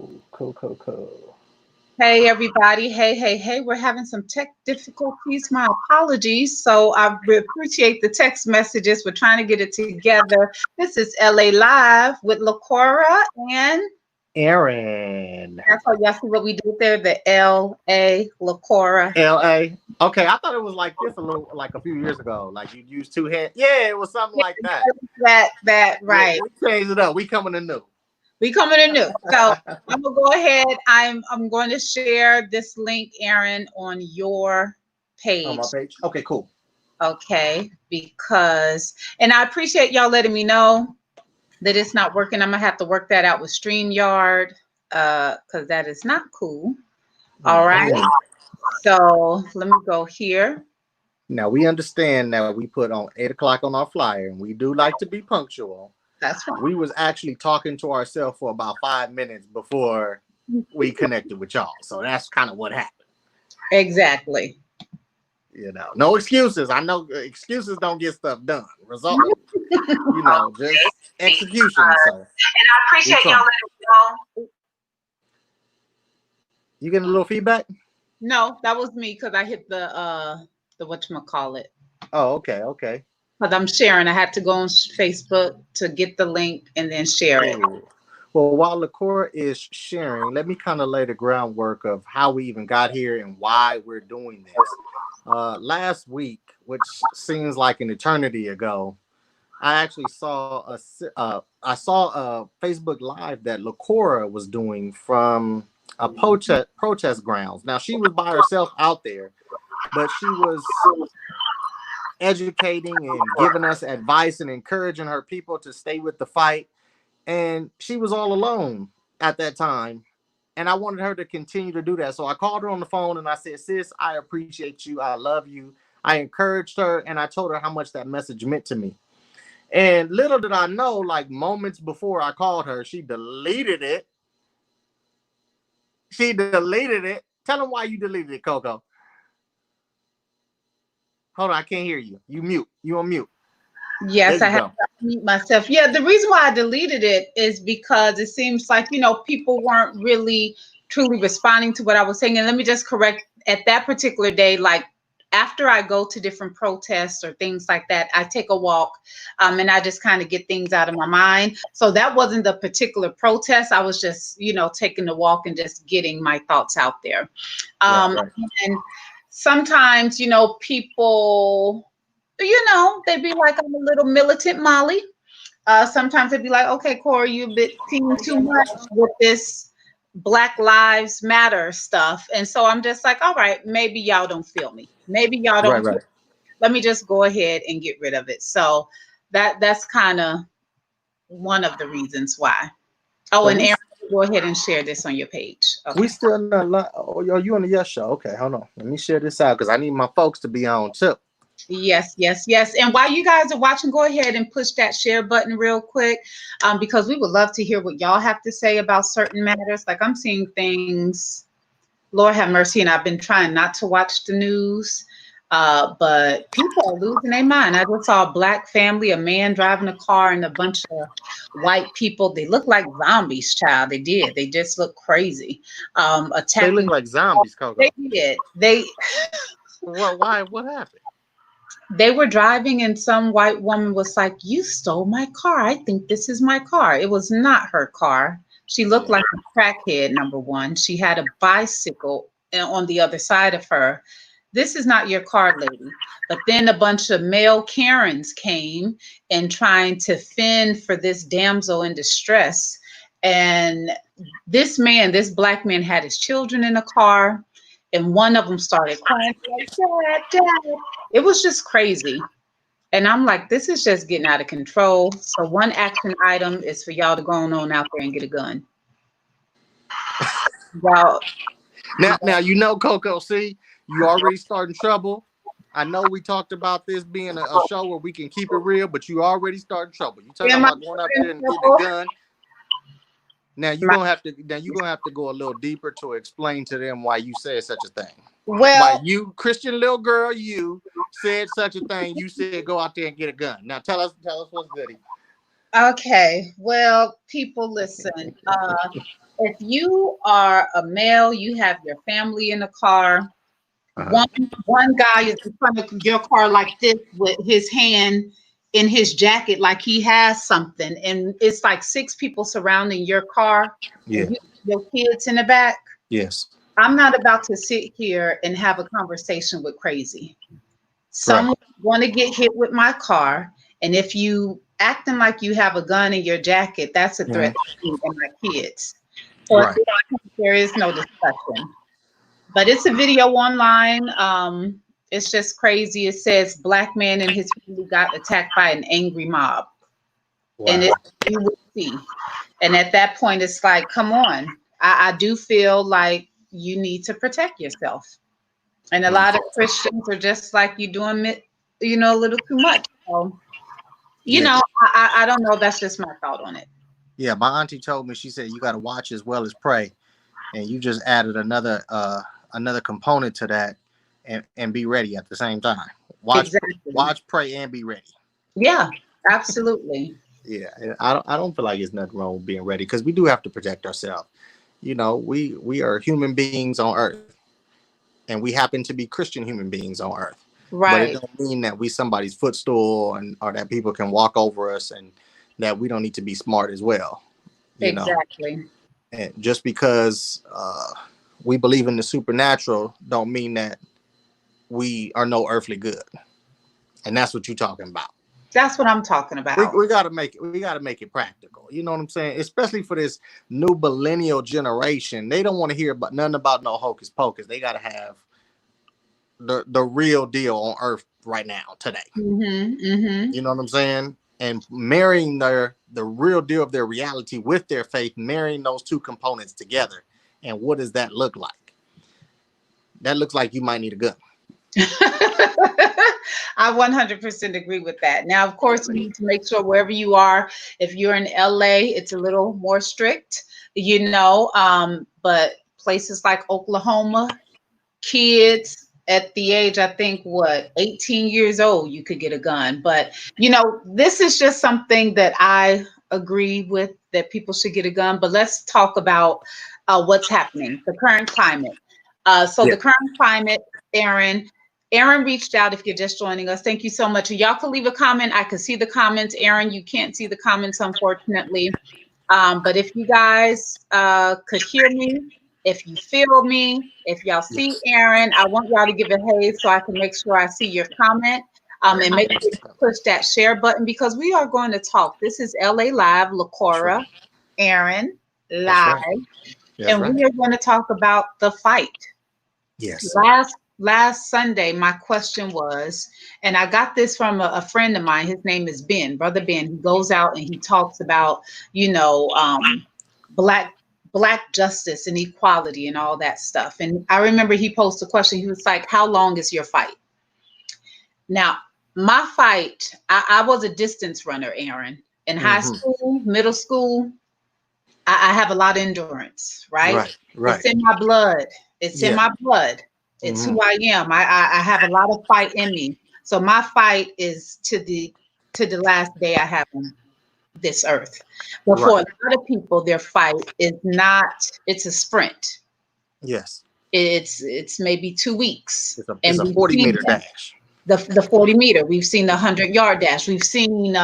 Cool. Hey everybody, hey, we're having some tech difficulties. My apologies. So I appreciate the text messages. We're trying to get it together. This is LA Live with LaCora and Aaron. that's how y'all see what we did there, the LA LaCora. LA. Okay, I thought it was like this a little like a few years ago. Like you use two hands. Yeah, it was something like that. That Yeah, right. we changed it up. We coming in new. We coming in new. So I'm gonna go ahead. I'm going to share this link, Aaron, on your On my page. page. Okay, cool. Okay, because and I appreciate y'all letting me know that it's not working. I'm gonna have to work that out with StreamYard, because that is not cool. All right. Mhm. So let me go here. Now we understand that we put on 8 o'clock on our flyer, and we do like to be punctual. That's fine. We was actually talking to ourselves for about 5 minutes before we connected with y'all. So that's kind of what happened. Exactly. No excuses. I know excuses don't get stuff done. Result, just execution. So And I we appreciate y'all trying. letting me know. You getting a little feedback? No, that was me because I hit the whatchamacallit. Oh, okay. Because I'm sharing. I had to go on Facebook to get the link and then share it. Cool. Well, while LaCora is sharing, let me kind of lay the groundwork of how we even got here and why we're doing this. Last week, which seems like an eternity ago, I actually I saw a Facebook Live that LaCora was doing from a protest grounds. Now she was by herself out there, but she was educating and giving us advice and encouraging her people to stay with the fight. And she was all alone at that time. And I wanted her to continue to do that. So I called her on the phone and I said, sis, I appreciate you. I love you. I encouraged her and I told her how much that message meant to me. And little did I know, like moments before I called her, she deleted it. Tell them why you deleted it, Coco. Hold on, I can't hear you. You mute. You on mute. There Yes, I you have go. to mute myself. Yeah, the reason why I deleted it is because it seems like, people weren't really truly responding to what I was saying. And let me just correct at that particular day, like after I go to different protests or things like that, I take a walk, and I just kind of get things out of my mind. So that wasn't the particular protest. I was just, taking the walk and just getting my thoughts out there. Um, Right. and sometimes, people they'd be like, I'm a little militant Molly. Sometimes they'd be like, okay, Corey, you've been seeing too much with this Black Lives Matter stuff. And so I'm just like, all right, maybe y'all don't feel me. Maybe y'all Right, don't feel right. me. Let me just go ahead and get rid of it. So that's kind of one of the reasons why. Oh, So and Aaron, go ahead and share this on your page. we Okay. still not oh, you on the yes show. Okay, hold on. Let me share this out because I need my folks to be on too. Yes. And while you guys are watching, go ahead and push that share button real quick, because we would love to hear what y'all have to say about certain matters. Like I'm seeing things, Lord have mercy, and I've been trying not to watch the news, but people are losing their mind. I just saw a black family, a man driving a car, and a bunch of white people. They look like zombies, child. They did. They just look crazy. They look Attacking. like zombies, They Coco. did. What? Why? What happened? They were driving and some white woman was like, "You stole my car. I think this is my car." It was not her car. She looked Yeah. like a crackhead, number one. She had a bicycle on the other side of her. This is not your car, lady. But then a bunch of male Karens came and trying to fend for this damsel in distress. And this black man had his children in the car, and one of them started crying, like, Dad, Dad. It was just crazy. And I'm like, this is just getting out of control. So one action item is for y'all to go on out there and get a gun. Y'all, Now Coco. See, you already starting trouble. I know we talked about this being a show where we can keep it real, but you already starting trouble. You talking am I about going out in there and getting a trouble? gun. Now you're gonna have to go a little deeper to explain to them why you said such a thing. Why Well, you, Christian little girl, you said such a thing. You said go out there and get a gun. Now tell us what's goody. okay. Well, people listen. if you are a male, you have your family in the car. Uh-huh. One guy is in front of your car like this with his hand in his jacket, like he has something, and it's like six people surrounding your car, Yeah. and your kids in the back. Yes. I'm not about to sit here and have a conversation with crazy. Right. Someone's going to get hit with my car, and if you acting like you have a gun in your jacket, that's a Hmm. threat to me and my kids. So at Right. this point, there is no discussion. But it's a video online. It's just crazy. It says black man and his family got attacked by an angry mob, and Wow. you will see. And at that point, it's like, come on. I do feel like you need to protect yourself. And a Mm. lot of Christians are just like you doing it, a little too much. So, Yeah. I don't know. That's just my thought on it. Yeah. My auntie told me, she said you got to watch as well as pray, and you just added another component to that, and be ready at the same time. Exactly. Watch, pray, and be ready. Yeah, absolutely. Yeah, and I don't feel like there's nothing wrong with being ready, because we do have to protect ourselves. We are human beings on earth, and we happen to be Christian human beings on earth. But it Right. don't mean that we somebody's footstool, or that people can walk over us, and that we don't need to be smart as well. You know, Exactly. and just because we believe in the supernatural, don't mean that we are no earthly good. And that's what you're talking about. That's what I'm talking We, about. we gotta make it practical. You know what I'm saying? Especially for this new millennial generation, they don't want to hear about nothing about no hocus pocus. They gotta have the real deal on earth right now, today. Mm-hmm. Mm-hmm. You know what I'm saying? And marrying the real deal of their reality with their faith, marrying those two components together. And what does that look like? That looks like you might need a gun. I 100% agree with that. Now, of course, you need to make sure wherever you are, if you're in LA, it's a little more strict, but places like Oklahoma, kids at the age, I think, 18 years old, you could get a gun. But, this is just something that I agree with, that people should get a gun. But let's talk about what's happening, the current climate. So Yeah. the current climate, Aaron. Aaron reached out. If you're just joining us, thank you so much. Y'all can leave a comment. I can see the comments. Aaron, you can't see the comments, unfortunately. But if you guys could hear me, if you feel me, if y'all see Yes. Aaron, I want y'all to give a hey so I can make sure I see your comment. And make sure you push that share button, because we are going to talk. This is LA Live, That's LaCora right. Aaron That's Live, right. That's and right. we are going to talk about the fight. Yes. Last Sunday, my question was, and I got this from a friend of mine. His name is Ben, Brother Ben. He goes out and he talks about, black black justice and equality and all that stuff. And I remember he posed a question. He was like, "How long is your fight?" Now, my fight, I was a distance runner, Aaron. In high Hmm. school, middle school, I have a lot of endurance, right? Right. It's Right. in my blood. It's in Yeah. my blood. It's Hmm. who I am. I have a lot of fight in me. So my fight is to the last day I have on this earth. But for Right. a lot of people, their fight is not, it's a sprint. Yes. It's maybe 2 weeks. It's And a we've 40-meter seen them. dash. The 40 meter. We've seen the 100-yard dash. We've seen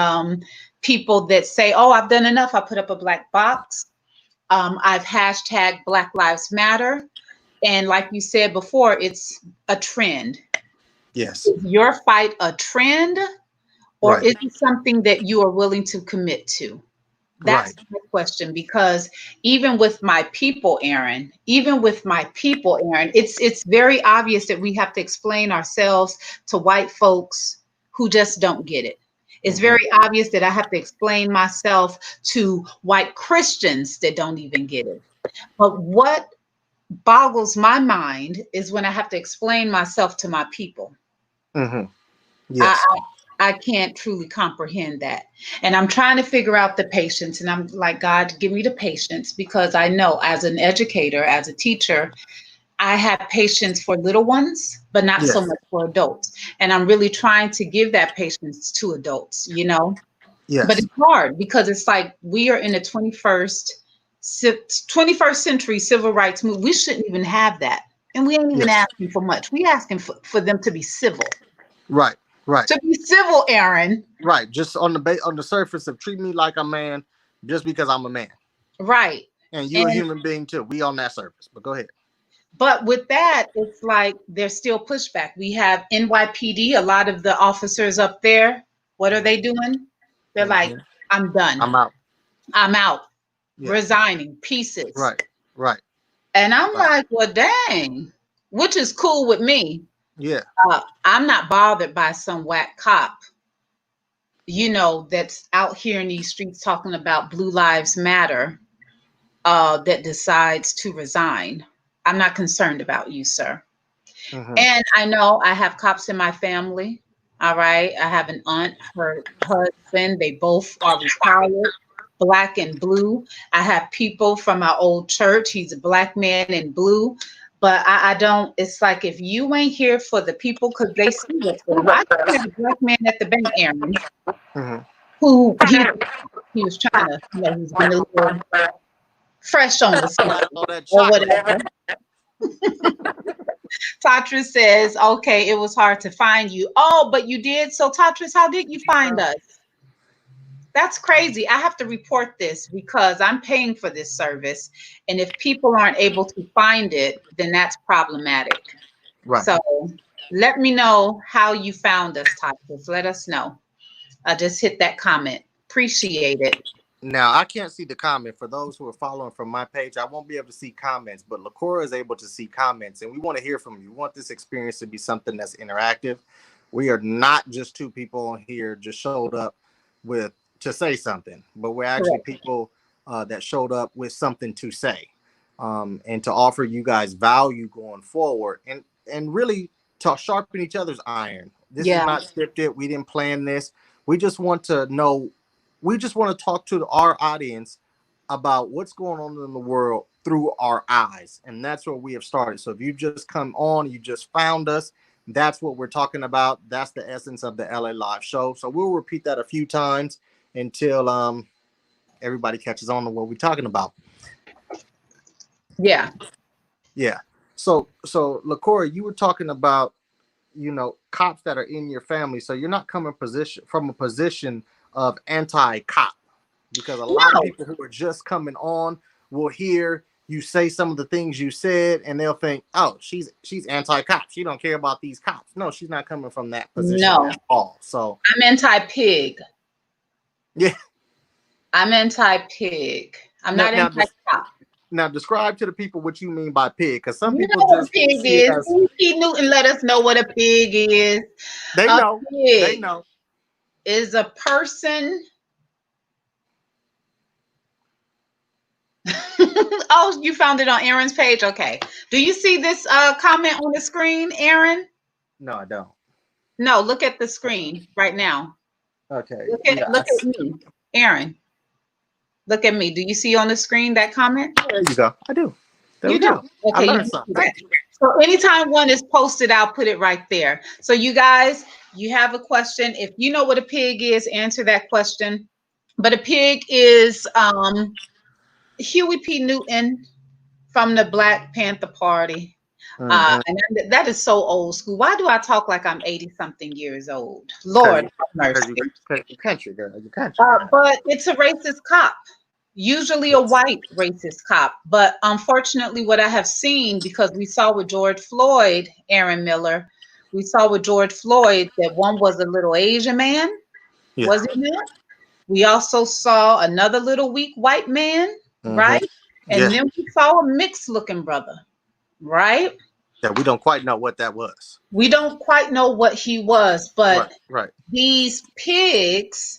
people that say, "Oh, I've done enough. I put up a black box. I've hashtag Black Lives Matter." And like you said before, it's a trend. Yes. Is your fight a trend, or Right. is it something that you are willing to commit to? That's Right. my question, because even with my people, Aaron, it's very obvious that we have to explain ourselves to white folks who just don't get it. It's Hmm. very obvious that I have to explain myself to white Christians that don't even get it. But what boggles my mind is when I have to explain myself to my people. Hmm. I, Yes. I can't truly comprehend that. And I'm trying to figure out the patience. And I'm like, God, give me the patience, because I know as an educator, as a teacher, I have patience for little ones, but not so Yes. much for adults. And I'm really trying to give that patience to adults. But Yes. it's hard, because it's like we are in the 21st. 21st century civil rights movement. We shouldn't even have that. And we ain't even Yes. asking for much. We asking for them to be civil. Right. Right. To be civil, Aaron. Right. Just on the surface of treat me like a man just because I'm a man. Right. And you a human being too. We on that surface. But go ahead. But with that, it's like there's still pushback. We have NYPD, a lot of the officers up there. What are they doing? They're like, I'm done. I'm out. I'm out. Yeah. Resigning. Pieces. Right. Right. And I'm like, well, dang. Which is cool with me. Yeah. I'm not bothered by some whack cop, that's out here in these streets talking about Blue Lives Matter, that decides to resign. I'm not concerned about you, sir. Mm-hmm. And I know I have cops in my family. All right. I have an aunt, her husband, they both are retired, black and blue. I have people from my old church. He's a black man in blue. But I don't, it's like if you ain't here for the people, because they see what's going on. I had a black man at the bank, Aaron, who he was trying to, he's been a little fresh on the scene or whatever. Tatris says, okay, it was hard to find you. Oh, but you did. So Tatris, how did you find us? That's crazy. I have to report this because I'm paying for this service. And if people aren't able to find it, then that's problematic. Right. So let me know how you found us, Tatris. Let us know. I just hit that comment. Appreciate it. Now, I can't see the comment. For those who are following from my page, I won't be able to see comments, but LaCora is able to see comments, and we want to hear from you. We want this experience to be something that's interactive. We are not just two people here just showed up to say something, but we're actually people that showed up with something to say, and to offer you guys value going forward, and really to sharpen each other's iron. This is not scripted. We didn't plan this. We just want to know. We just want to talk to our audience about what's going on in the world through our eyes. And that's where we have started. So if you just come on, you just found us, that's what we're talking about. That's the essence of the LA Live show. So we'll repeat that a few times until everybody catches on to what we're talking about. Yeah. Yeah. So LaCora, you were talking about, cops that are in your family. So you're not coming from a position of anti-cop, because a lot of people who are just coming on will hear you say some of the things you said and they'll think, oh, she's anti-cop. She don't care about these cops. No, she's not coming from that position at all. So I'm anti-pig. Yeah. I'm anti-pig. I'm not anti-cop. Now describe to the people what you mean by pig, because some people know just what a pig is. P. Newton let us know what a pig is. They know. They know. Is a person. Oh, you found it on Aaron's page. Okay. Do you see this comment on the screen, Aaron? No, I don't. No, look at the screen right now. Okay. Look at me, Aaron. Look at me. Do you see on the screen that comment? There you go. I do. There you we go. Okay. I learned something. So anytime one is posted, I'll put it right there. So you guys, you have a question. If you know what a pig is, answer that question. But a pig is Huey P. Newton from the Black Panther Party. And that is so old school. Why do I talk like I'm 80-something years old? Lord have mercy. Your country, girl. Your country. But it's a racist cop. Usually a white racist cop. But unfortunately, what I have seen, because we saw with George Floyd, Aaron Miller, we saw with George Floyd that one was a little Asian man, wasn't it? We also saw another little weak white man, right? And then we saw a mixed looking brother, right? That we don't quite know what that was. We don't quite know what he was, but right. These pigs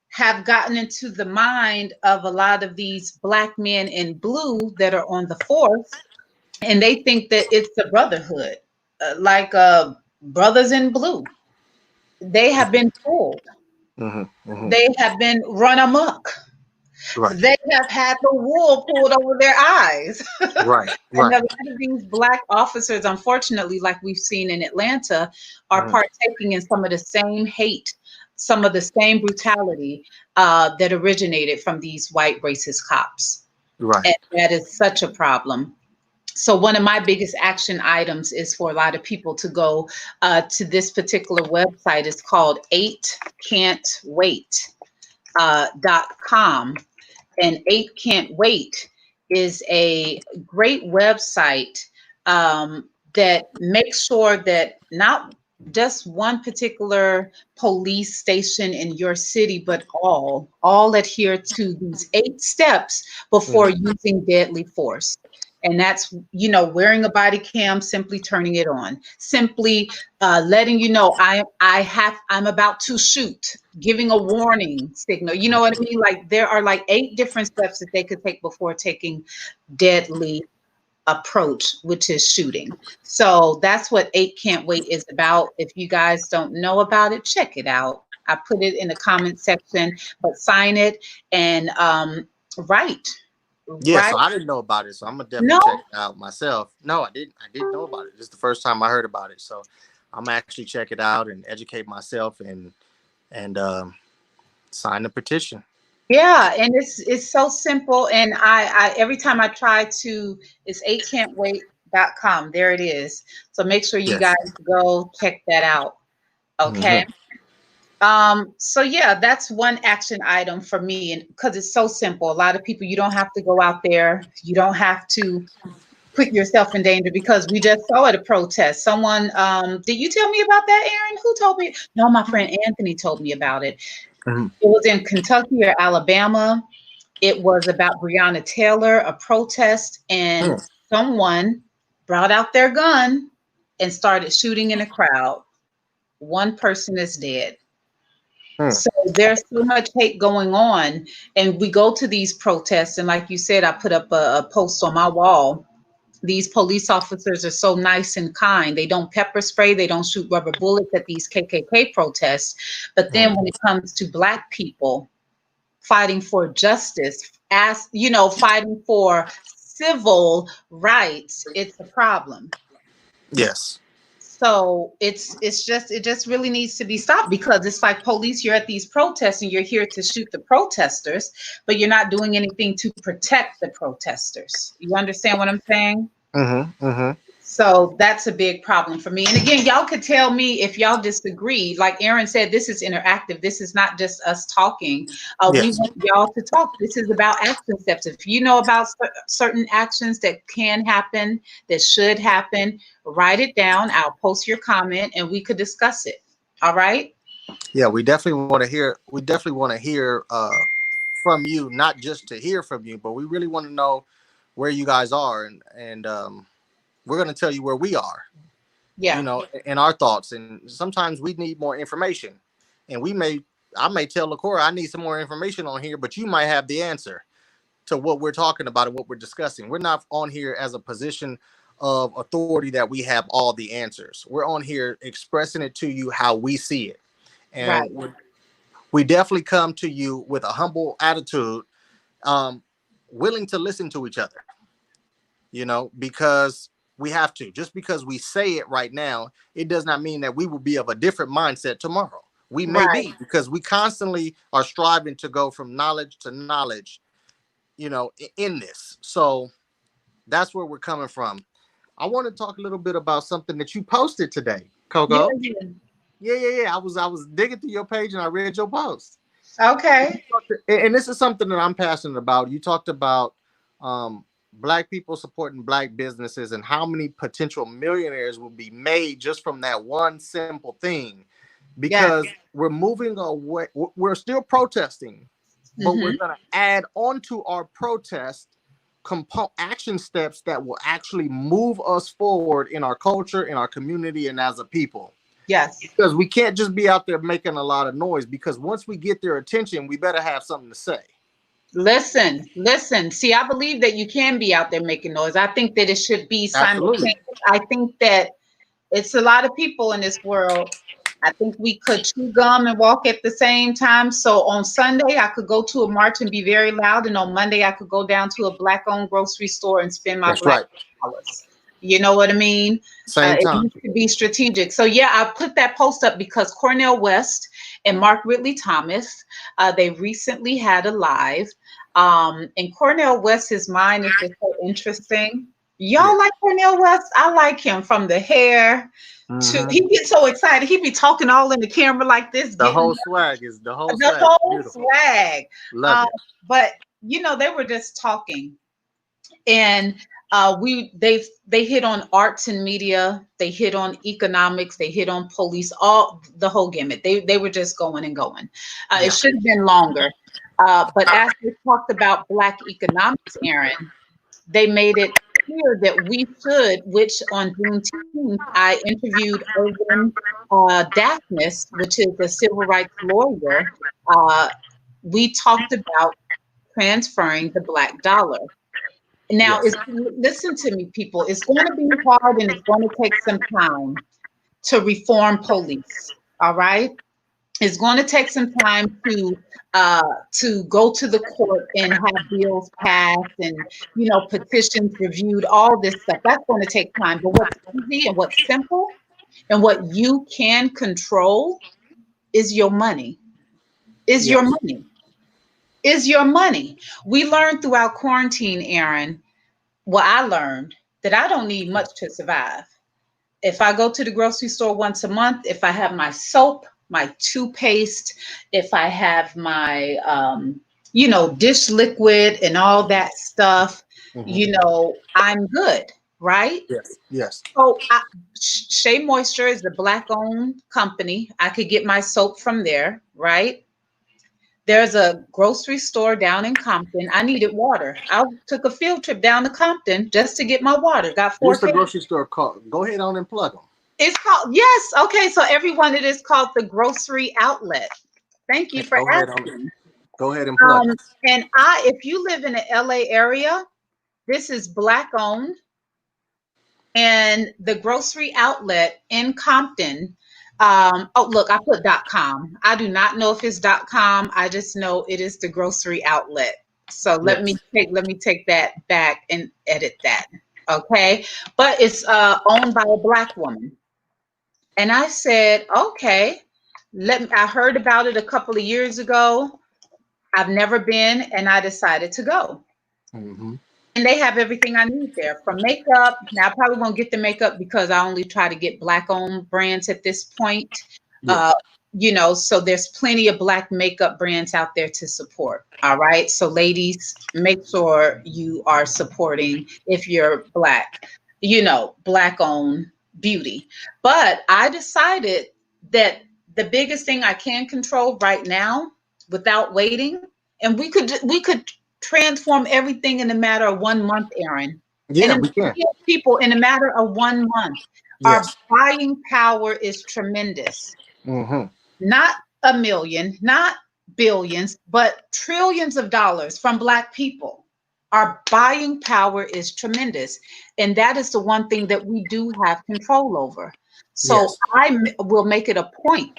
have gotten into the mind of a lot of these black men in blue that are on the force, and they think that it's a brotherhood, brothers in blue. They have been fooled. They have been run amok. Right. They have had the wool pulled over their eyes. Right. And a lot of these black officers, unfortunately, like we've seen in Atlanta, are partaking in some of the same hate, some of the same brutality that originated from these white racist cops. Right. And that is such a problem. So one of my biggest action items is for a lot of people to go to this particular website. It's called 8can'twait .com, and 8can'twait is a great website that makes sure that not just one particular police station in your city, but all adhere to these 8 steps before Mhm. using deadly force. And that's, wearing a body cam, simply turning it on, simply letting you know I'm about to shoot, giving a warning signal. You know what I mean? Like there are like 8 different steps that they could take before taking deadly approach, which is shooting. So that's what 8can'twait is about. If you guys don't know about it, check it out. I put it in the comment section, but sign it and write. Yeah, Right? so I didn't know about it, so I'm gonna definitely No, check it out myself. No, I didn't. I didn't know about it. This is the first time I heard about it, so I'm gonna actually check it out and educate myself and sign the petition. yeah, and it's so simple. And I every time I try to, it's 8can'twait.com. There it is. So make sure you guys Yes. go check that out. Okay. Hmm. So yeah, that's one action item for me, and because it's so simple. A lot of people, you don't have to go out there, you don't have to put yourself in danger, because we just saw at a protest. Someone, did you tell me about that, Aaron? Who told me? No, my friend Anthony told me about it. Hmm. It was in Kentucky or Alabama. It was about Breonna Taylor, a protest, and someone brought out their gun and started shooting in a crowd. One person is dead. Hmm. So there's so much hate going on, and we go to these protests, and like you said, I put up a post on my wall. These police officers are so nice and kind. They don't pepper spray, they don't shoot rubber bullets at these KKK protests. But then when it comes to Black people fighting for justice, as fighting for civil rights, it's a problem. Yes. So it just really needs to be stopped, because it's like, police, you're at these protests and you're here to shoot the protesters, but you're not doing anything to protect the protesters. You understand what I'm saying? Hmm. Hmm. So that's a big problem for me. And again, y'all could tell me if y'all disagree. Like Aaron said, this is interactive. This is not just us talking. We Yes. want y'all to talk. This is about action steps. If you know about certain actions that can happen, that should happen, write it down. I'll post your comment and we could discuss it. All right? Yeah, we definitely want to hear. We definitely want to hear from you, not just to hear from you, but we really want to know where you guys are, and we're going to tell you where we are. Yeah. In our thoughts, and sometimes we need more information, and I may tell LaCora I need some more information on here, but you might have the answer to what we're talking about and what we're discussing. We're not on here as a position of authority that we have all the answers. We're on here expressing it to you how we see it, Right. and we definitely come to you with a humble attitude, um, willing to listen to each other, because we have to. Just because we say it right now, it does not mean that we will be of a different mindset tomorrow. We may Right. be, because we constantly are striving to go from knowledge to knowledge, in this. So that's where we're coming from. I want to talk a little bit about something that you posted today, Yeah. Coco. Yeah. Yeah. I was digging through your page and I read your post. Okay. And this is something that I'm passionate about. You talked about Black people supporting Black businesses and how many potential millionaires will be made just from that one simple thing. Yes. Because we're moving away, we're still protesting, but we're Hmm. going to add onto our protest action steps that will actually move us forward in our culture, in our community, and as a people. Yes. Because we can't just be out there making a lot of noise, because once we get their attention, we better have something to say. Listen, listen. See, I believe that you can be out there making noise. I think that it should be Absolutely. simultaneous. I think that it's a lot of people in this world. I think we could chew gum and walk at the same time. So on Sunday, I could go to a march and be very loud. And on Monday, I could go down to a Black owned grocery store and spend my That's Black right. dollars. You know what I mean? Same It time. needs to be strategic. So yeah, I put that post up because Cornell West and Mark Ridley Thomas, they recently had a live. And Cornel West, his mind is just so interesting. Yeah. Y'all like Cornel West? I like him from the hair to Hmm. he gets so excited. He be talking all in the camera like this, The getting whole swag is the whole beautiful. swag. Love Um, it. but they were just talking, and they hit on arts and media, they hit on economics, they hit on police, all the whole gamut. They were just going and going. It Yeah. should have been longer, but as we talked about Black economics, Aaron, they made it clear that we should, which on Juneteenth, I interviewed Irvin Daphnis, which is a civil rights lawyer. Uh, we talked about transferring the Black dollar. Now, Yes. listen to me, people. It's going to be hard and it's going to take some time to reform police. All right. It's going to take some time to go to the court and have bills passed and petitions reviewed. All this stuff that's going to take time. But what's easy and what's simple and what you can control is your money. Is your Yes. money. Is your money. We learned throughout quarantine, Aaron. Well, I learned that I don't need much to survive. If I go to the grocery store once a month, if I have my soap, my toothpaste, if I have my, dish liquid and all that stuff, Hmm. I'm good, right? Yes. Yes. So Shea Moisture is a Black owned company. I could get my soap from there, right? There's a grocery store down in Compton. I needed water. I took a field trip down to Compton just to get my water. Got What's four the cases. grocery store called? Go ahead on and plug them. It's called, yes. Okay. So everyone, it is called the Grocery Outlet. Thank you for Go ahead on. asking. Go ahead and plug them. And if you live in the LA area, this is Black owned, and the Grocery Outlet in Compton. Oh, look, I put .com. I do not know if it's .com. I just know it is the Grocery Outlet. So Yes. let me take that back and edit that. Okay, but it's owned by a Black woman, and I said, okay, I heard about it a couple of years ago. I've never been, and I decided to go. Hmm. And they have everything I need there from makeup. Now, I probably won't get the makeup because I only try to get Black owned brands at this point. Yeah. Uh, so there's plenty of Black makeup brands out there to support. All right. So, ladies, make sure you are supporting if you're Black, Black owned beauty. But I decided that the biggest thing I can control right now without waiting, and we could transform everything in a matter of 1 month, Aaron. And Yeah, in we can. people, in a matter of 1 month, our Yes. buying power is tremendous. Hmm. Not a million, not billions, but trillions of dollars from Black people. Our buying power is tremendous. And that is the one thing that we do have control over. So Yes. will make it a point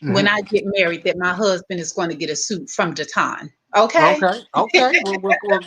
when Hmm. I get married that my husband is going to get a suit from Jatan. Okay. Okay. Okay.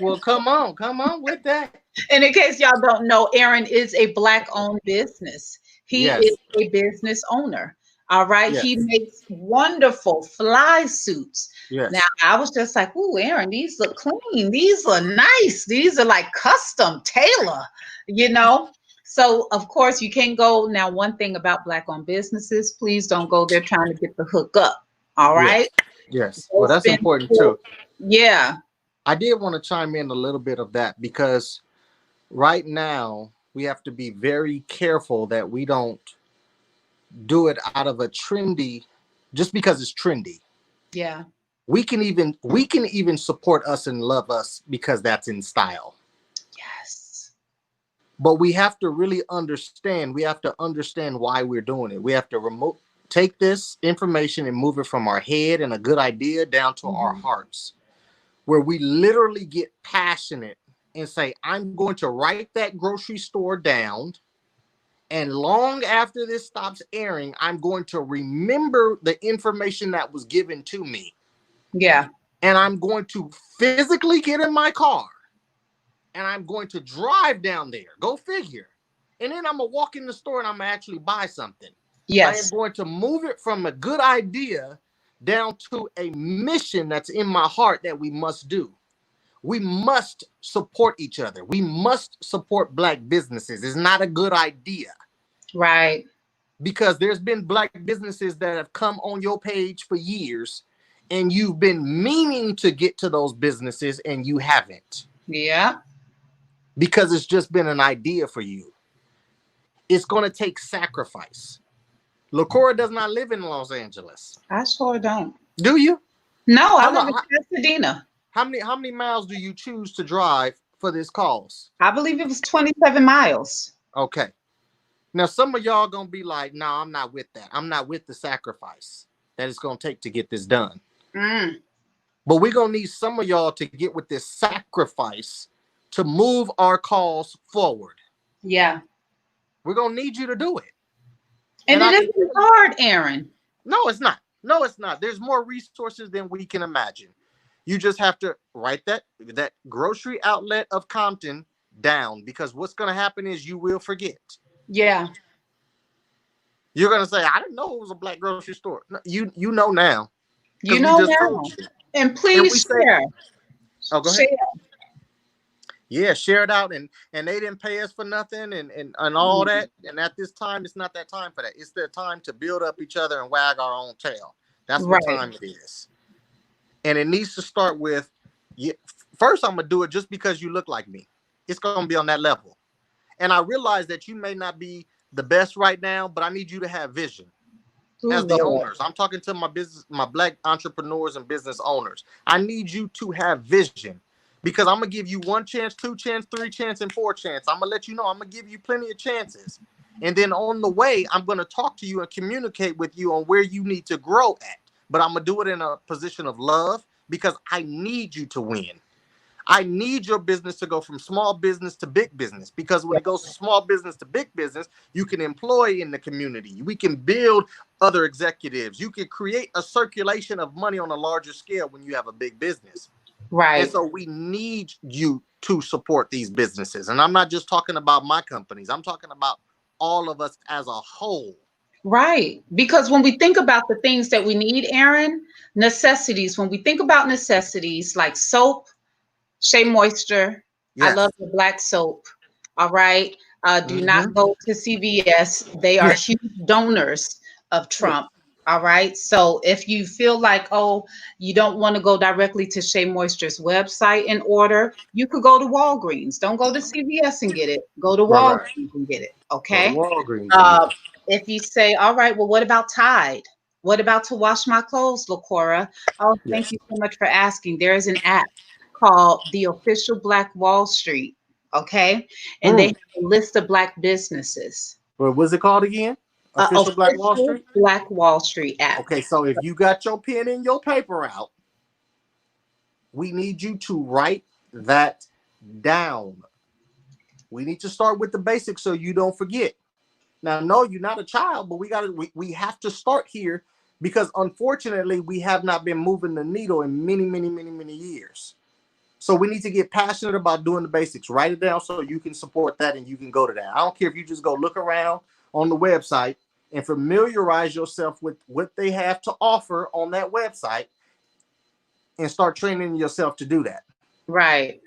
Well, come on with that. And in case y'all don't know, Aaron is a Black owned business. He is Yes. a business owner. All right. He Yes. makes wonderful fly suits. Now, Yes. I was just like, ooh, Aaron, these look clean. These are nice. These are like custom tailor, you know? So, of course, you can't go. Now, one thing about Black owned businesses, please don't go there trying to get the hook up. All right. Yes. Yes. Go Well, that's spend, important too. yeah. I did want to chime in a little bit of that because right now we have to be very careful that we don't do it out of a trendy just because it's trendy. Yeah. We can even support us and love us because that's in style. Yes. But we have to really understand, we have to understand why we're doing it. We have to take this information and move it from our head and a good idea down to our Mhm. hearts, where we literally get passionate and say, I'm going to write that grocery store down. And long after this stops airing, I'm going to remember the information that was given to me. Yeah. And I'm going to physically get in my car and I'm going to drive down there. Go figure. And then I'm going to walk in the store and I'm going to actually buy something. I am Yes. going to move it from a good idea down to a mission that's in my heart that we must do. We must support each other. We must support Black businesses. It's not a good idea. Right. Because there's been Black businesses that have come on your page for years, and you've been meaning to get to those businesses and you haven't. Yeah. Because it's just been an idea for you. It's going to take sacrifice. LaCora does not live in Los Angeles. I sure don't. Do you? No, I How, live in how, Pasadena. how many miles do you choose to drive for this cause? I believe it was 27 miles. Okay. Now, some of y'all going to be like, no, I'm not with that. I'm not with the sacrifice that it's going to take to get this done. But we're going to need some of y'all to get with this sacrifice to move our cause forward. Yeah. We're going to need you to do it. And it isn't hard, Aaron. No, it's not. No, it's not. There's more resources than we can imagine. You just have to write that grocery outlet of Compton down, because what's going to happen is you will forget. Yeah. You're going to say, I didn't know it was a Black grocery store. No, you know now. You know now. And please share. Oh, go ahead. Yeah, share it out. And they didn't pay us for nothing and all that. And at this time, it's not that time for that. It's the time to build up each other and wag our own tail. That's what time it is. And it needs to start with, first, I'm going to do it just because you look like me. It's going to be on that level. And I realize that you may not be the best right now, but I need you to have vision. As the owners, I'm talking to my Black entrepreneurs and business owners. I need you to have vision, because I'm going to give you 1 chance, 2 chance, 3 chance, and 4 chance. I'm going to let you know I'm going to give you plenty of chances. And then on the way, I'm going to talk to you and communicate with you on where you need to grow at. But I'm going to do it in a position of love, because I need you to win. I need your business to go from small business to big business, because when it goes from small business to big business, you can employ in the community. We can build other executives. You can create a circulation of money on a larger scale when you have a big business. Right. And so we need you to support these businesses. And I'm not just talking about my companies. I'm talking about all of us as a whole. Right. Because when we think about the things that we need, Aaron, necessities, when we think about necessities like soap, Shea Moisture. Yes. I love the Black soap. All right. Do not go to CVS. They are huge donors of Trump. All right. So if you feel like, you don't want to go directly to Shea Moisture's website and order, you could go to Walgreens. Don't go to CVS and get it. Go to Walgreens and get it. Okay. Walgreens. If you say, all right, well, what about Tide? What about to wash my clothes, LaCora? Oh, thank you so much for asking. There is an app called the Official Black Wall Street. Okay. And they have a list of Black businesses. What was it called again? Official Black Wall Street? Black Wall Street app. Okay, so if you got your pen and your paper out, we need you to write that down. We need to start with the basics so you don't forget. Now, no, you're not a child, but we have to start here, because unfortunately we have not been moving the needle in many years. So we need to get passionate about doing the basics. Write it down so you can support that and you can go to that. I don't care if you just go look around on the website and familiarize yourself with what they have to offer on that website and start training yourself to do that. Right.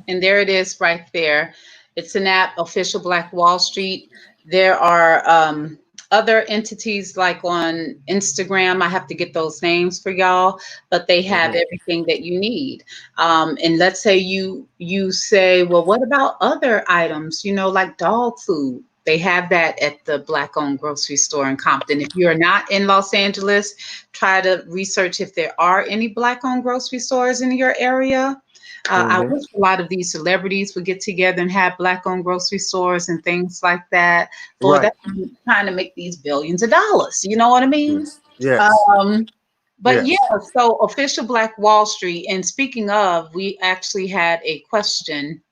And there it is right there. It's an app, Official Black Wall Street. There are other entities like on Instagram. I have to get those names for y'all, but they have everything that you need. And let's say you say, well, what about other items, like dog food? They have that at the Black-owned grocery store in Compton. If you're not in Los Angeles, try to research if there are any Black-owned grocery stores in your area. I wish a lot of these celebrities would get together and have Black-owned grocery stores and things like that. Lord, that's trying to make these billions of dollars. You know what I mean? Yes. So Official Black Wall Street. And speaking of, we actually had a question.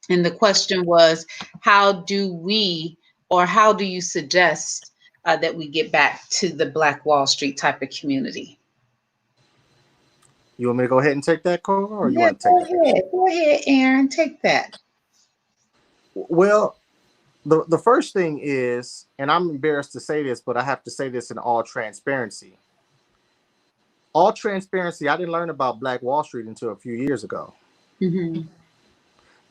And the question was, how do you suggest that we get back to the Black Wall Street type of community? You want me to go ahead and take that, Cora, or you want to take it? Go ahead, Aaron. Take that. Well, the first thing is, and I'm embarrassed to say this, but I have to say this in all transparency. All transparency, I didn't learn about Black Wall Street until a few years ago. Mm-hmm.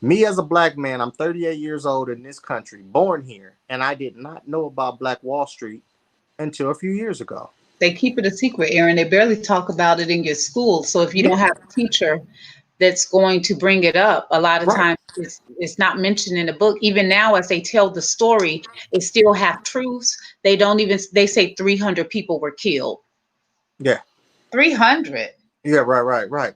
Me as a black man, I'm 38 years old in this country, born here, and I did not know about Black Wall Street until a few years ago. They keep it a secret, Aaron. They barely talk about it in your school. So if you don't Yeah, have a teacher that's going to bring it up, a lot of right. times it's not mentioned in the book. Even now, as they tell the story, it still have truths. They don't even they say 300 people were killed. Yeah, 300. yeah, right.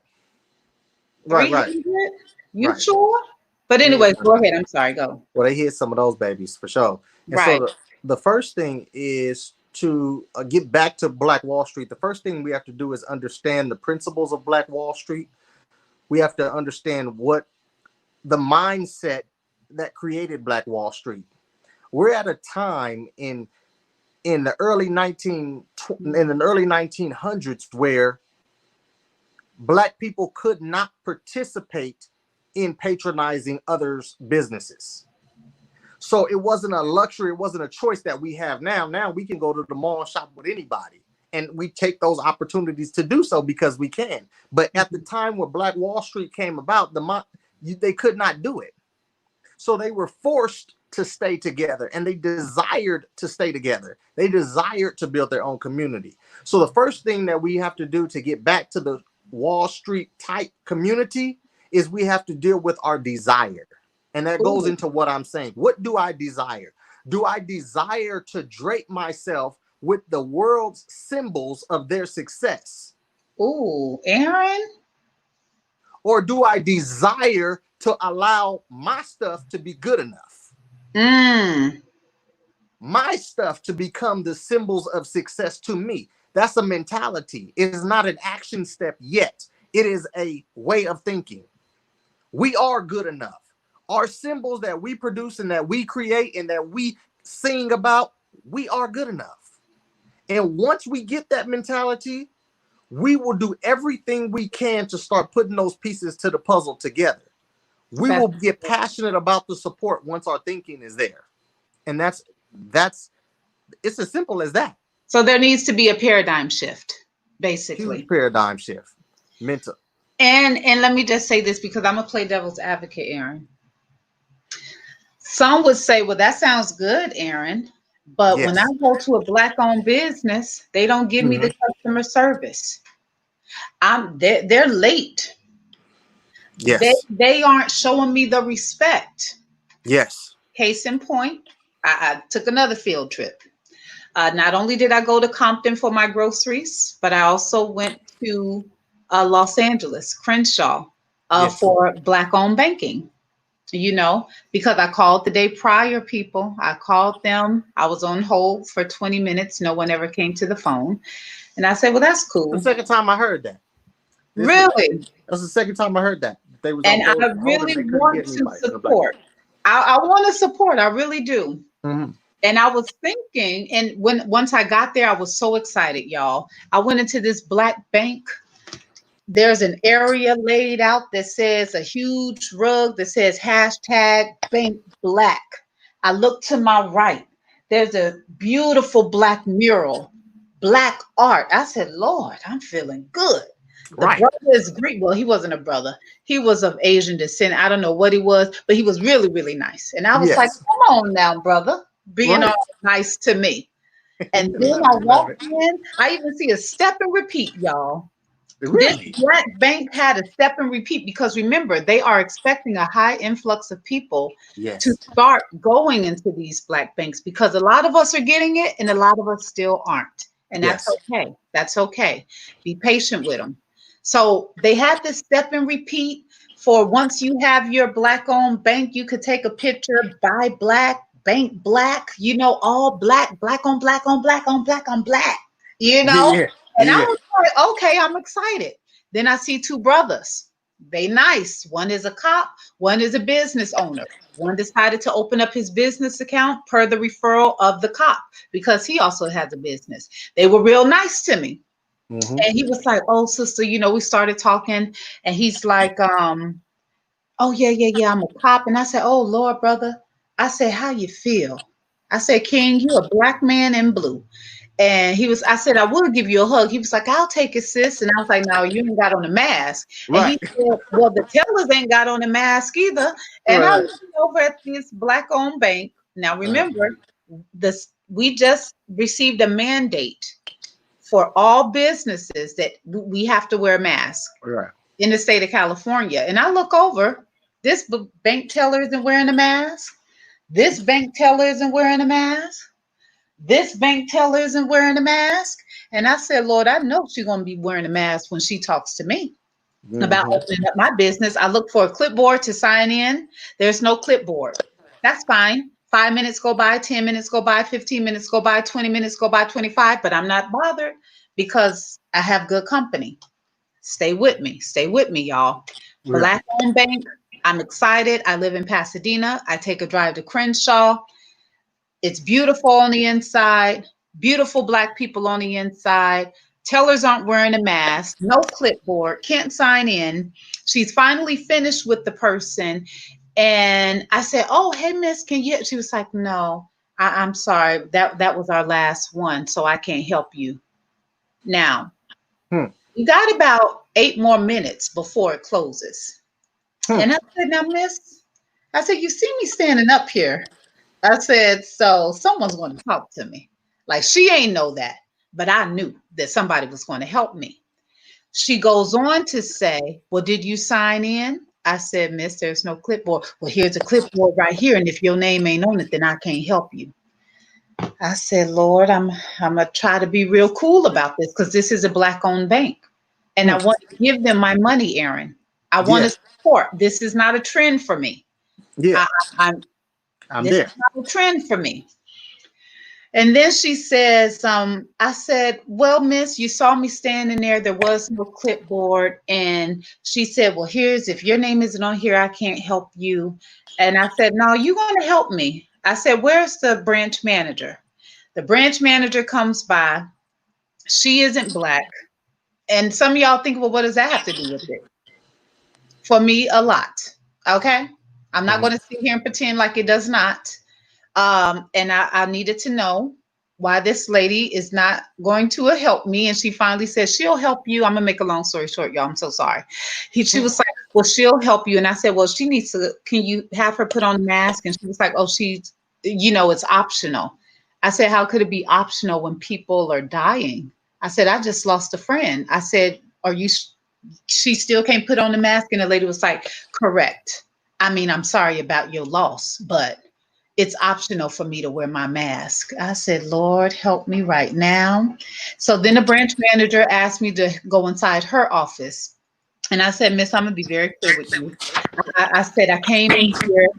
300? You Right. sure? But Yeah. anyway, go ahead. I'm sorry. Go. Well, they hit some of those babies for sure. And so Right. the first thing is to get back to Black Wall Street. The first thing we have to do is understand the principles of Black Wall Street. We have to understand what the mindset that created Black Wall Street. We're at a time in the early 1900s where Black people could not participate in patronizing others' businesses. So it wasn't a luxury, it wasn't a choice that we have now. Now we can go to the mall and shop with anybody. And we take those opportunities to do so because we can. But at the time when Black Wall Street came about, they could not do it. So they were forced to stay together, and they desired to stay together. They desired to build their own community. So the first thing that we have to do to get back to the Wall Street type community is we have to deal with our desire. And that goes Ooh. into what I'm saying. What do I desire? Do I desire to drape myself with the world's symbols of their success? Ooh, Aaron. Or do I desire to allow my stuff to be good enough? Mm. My stuff to become the symbols of success to me. That's a mentality. It is not an action step yet. It is a way of thinking. We are good enough. Our symbols that we produce and that we create and that we sing about, we are good enough. And once we get that mentality, we will do everything we can to start putting those pieces to the puzzle together. We will get passionate about the support once our thinking is there. And that's it's as simple as that. So there needs to be a paradigm shift, Huge basically. paradigm shift. Mental. And let me just say this because I'm gonna play devil's advocate, Aaron. Some would say, well, that sounds good, Aaron. But when I Yes. go to a black-owned business, they don't give me Mm-hmm. the customer service. They're late. They Yes. they aren't showing me the respect. Yes. Case in point, I took another field trip. Not only did I go to Compton for my groceries, but I also went to Los Angeles, Crenshaw, Yes. for black-owned banking. Because I called the day prior, people. I called them. I was on hold for 20 minutes. No one ever came to the phone. And I said, well, that's The cool. second time I heard that. Really? That's the second time I heard that. They was on And I hold and really they couldn't want get to anybody. The black support. I want to support. I really do. people. And I was thinking, and once I got there, I was so excited, y'all. I went into this black bank. There's an area laid out that says a huge rug that says hashtag bank black. I look to my right. There's a beautiful black mural, black art. I said, Lord, I'm feeling good. The Right. brother is Greek. Well, he wasn't a brother. He was of Asian descent. I don't know what he was, but he was really, really nice. And I was like, Yes. come on now, brother, being Right. all nice to me. And then Love I it. Love walked it. in. I even see a step and repeat, y'all. This Really? black bank had a step and repeat because remember, they are expecting a high influx of people to Yes. start going into these black banks because a lot of us are getting it and a lot of us still aren't. And that's Yes. okay. That's okay. Be patient with them. So they had this step and repeat for once you have your black owned bank, you could take a picture, buy black, bank black, all black, black on black on black on black on black, you know? Yeah. And I Yeah. was like, okay, I'm excited. Then I see two brothers. They nice. One is a cop, one is a business owner. One decided to open up his business account per the referral of the cop because he also has a business. They were real nice to me. Mm-hmm. And he was like, oh, sister, we started talking. And he's like, oh, yeah, I'm a cop. And I said, oh, Lord, brother. I said, how you feel? I said, King, you a black man in blue. And I said, I will give you a hug. He was like, I'll take it, sis. And I was like, no, you ain't got on a mask. And he Right. said, well, the tellers ain't got on a mask either. And I'm Right. looking over at this black-owned bank. Now, Uh, remember, we just received a mandate for all businesses that we have to wear a mask right. in the state of California. And I look over, this bank teller isn't wearing a mask. This bank teller isn't wearing a mask. This bank teller isn't wearing a mask. And I said, Lord, I know she's going to be wearing a mask when she talks to me about Hmm. opening up my business. I look for a clipboard to sign in. There's no clipboard. That's fine. 5 minutes go by, 10 minutes go by, 15 minutes go by, 20 minutes go by, 25, but I'm not bothered because I have good company. Stay with me. Stay with me, y'all. Yeah. Black owned bank. I'm excited. I live in Pasadena. I take a drive to Crenshaw. It's beautiful on the inside, beautiful black people on the inside. Tellers aren't wearing a mask, no clipboard, can't sign in. She's finally finished with the person. And I said, oh, hey, miss, can you? She was like, no, I'm sorry. That was our last one, so I can't help you. Now, Hmm. you got about 8 more minutes before it closes. Hmm. And I said, now, miss, I said, you see me standing up here. I said, so someone's going to talk to me. Like she ain't know that, but I knew that somebody was going to help me. She goes on to say, well, did you sign in? I said, miss, there's no clipboard. Well, here's a clipboard right here. And if your name ain't on it, then I can't help you. I said, Lord, I'm going to try to be real cool about this because this is a black owned bank. And Hmm. I want to give them my money, Aaron. I want Yeah. to support. This is not a trend for me. Yeah. I, I'm I'm This is there. not a trend for me. And then she says, I said, well, miss, you saw me standing there. There was no clipboard. And she said, well, if your name isn't on here, I can't help you. And I said, no, you're going to help me. I said, where's the branch manager? The branch manager comes by. She isn't black. And some of y'all think, well, what does that have to do with it? For me, a lot. Okay. I'm not Mhm. going to sit here and pretend like it does not. And I needed to know why this lady is not going to help me. And she finally said, she'll help you. I'm going to make a long story short, y'all. I'm so sorry. She Hmm. was like, well, she'll help you. And I said, well, she needs to, can you have her put on a mask? And she was like, oh, it's optional. I said, how could it be optional when people are dying? I said, I just lost a friend. I said, she still can't put on the mask? And the lady was like, correct. I mean, I'm sorry about your loss, but it's optional for me to wear my mask. I said, Lord, help me right now. So then the branch manager asked me to go inside her office. And I said, Miss, I'm going to be very clear with you. I said, I came in here,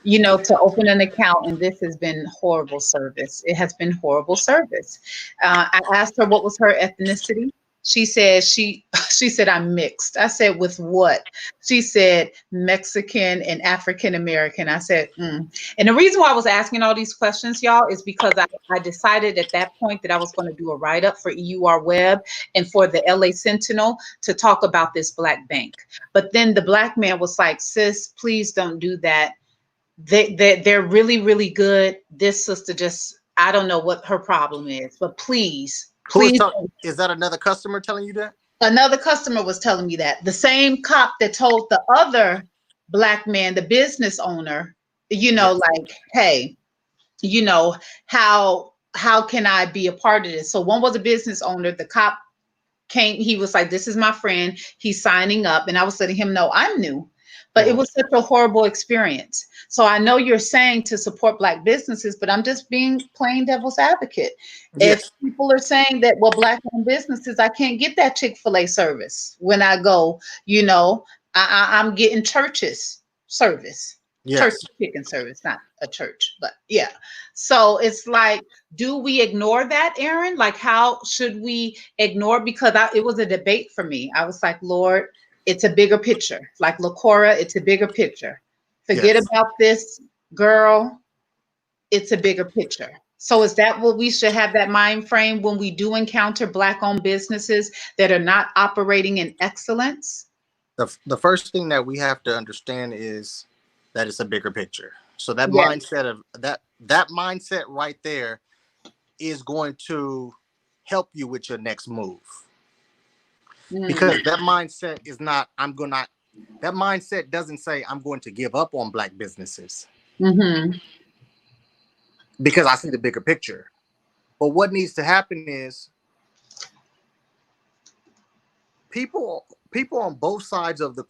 to open an account, and this has been horrible service. It has been horrible service. I asked her what was her ethnicity. She said she said I'm mixed. I said with what? She said Mexican and African American. I said, And the reason why I was asking all these questions, y'all, is because I decided at that point that I was going to do a write up for EUR Web and for the LA Sentinel to talk about this black bank. But then the black man was like, sis, please don't do that. They're really, really good. This sister just, I don't know what her problem is, but please, Who is please. talking? Is that another customer telling you that? Another customer was telling me that. The same cop that told the other black man, the business owner, Yes. like, hey, you know, how can I be a part of this? So one was a business owner. The cop came, he was like, this is my friend. He's signing up. And I was letting him know I'm new. But it Mhm. was such a horrible experience. So I know you're saying to support black businesses, but I'm just being plain devil's advocate. If Yes. people are saying that, well, black owned businesses, I can't get that Chick-fil-A service when I go, I'm getting churches service, church Yes. chicken service, not a church, but yeah. So it's like, do we ignore that, Aaron? Like, how should we ignore? Because it was a debate for me. I was like, Lord, it's a bigger picture. Like LaCora, it's a bigger picture. Forget Yes. about this girl. It's a bigger picture. So is that what we should have, that mind frame when we do encounter black-owned businesses that are not operating in excellence? The first thing that we have to understand is that it's a bigger picture. So that Yeah. mindset of that mindset right there is going to help you with your next move. Because Mm. that mindset is not, that mindset doesn't say I'm going to give up on black businesses, Mm-hmm. because I see the bigger picture. But what needs to happen is people on both sides of the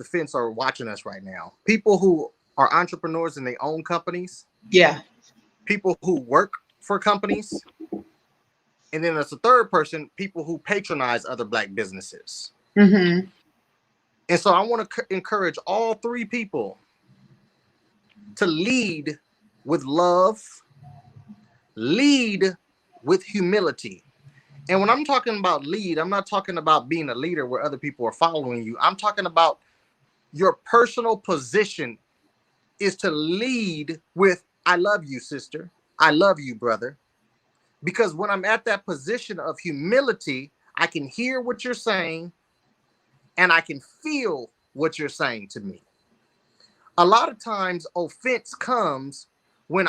fence are watching us right now. People who are entrepreneurs and they own companies, Yeah. people who work for companies, and then there's a third person, people who patronize other black businesses. Mm-hmm. And so I want to encourage all three people to lead with love, lead with humility. And when I'm talking about lead, I'm not talking about being a leader where other people are following you. I'm talking about your personal position is to lead with, I love you, sister. I love you, brother. Because when I'm at that position of humility, I can hear what you're saying and I can feel what you're saying to me. A lot of times offense comes when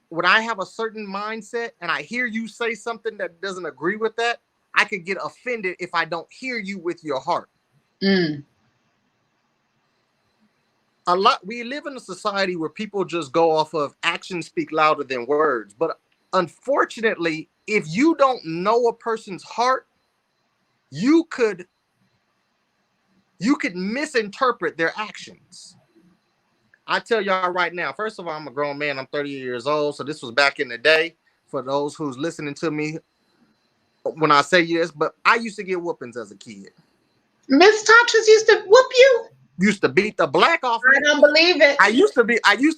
when I have a certain mindset and I hear you say something that doesn't agree with that. I could get offended if I don't hear you with your heart. Mm. We live in a society where people just go off of actions speak louder than words. But unfortunately, if you don't know a person's heart, you could misinterpret their actions. I tell y'all right now, first of all, I'm a grown man. I'm 30 years old. So this was back in the day for those who's listening to me when I say this, but I used to get whoopings as a kid. Miss Tatras used to whoop you? Used to beat the black off I me. don't believe it. I used to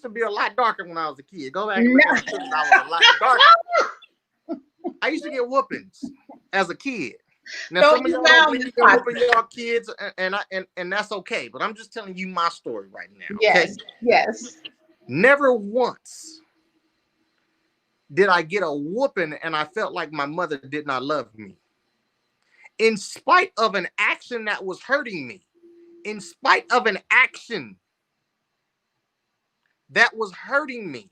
be a lot darker when I was a kid. Go back and look No. at my pictures. I was a lot darker. I used to get whoopings as a kid. Now Don't some of you y'all don't allow believe Miss in whooping Tatras. y'all kids, and that's okay. But I'm just telling you my story right now. Okay. Yes, yes. Never once did I get a whooping and I felt like my mother did not love me. In spite of an action that was hurting me, in spite of an action that was hurting me,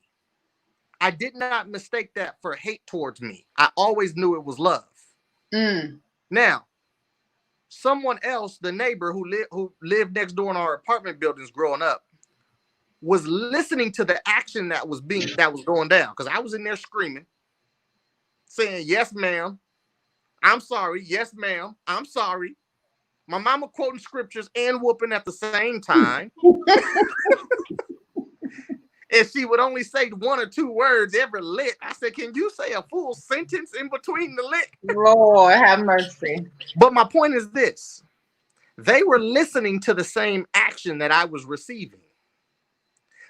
I did not mistake that for hate towards me. I always knew it was love. Mm. Now, someone else, the neighbor who lived next door in our apartment buildings growing up, was listening to the action that was going down, because I was in there screaming, saying, "Yes, ma'am. I'm sorry. Yes, ma'am. I'm sorry." My mama quoting scriptures and whooping at the same time. And she would only say one or two words every lick. I said, "Can you say a full sentence in between the lick?" Lord have mercy. But my point is this. They were listening to the same action that I was receiving.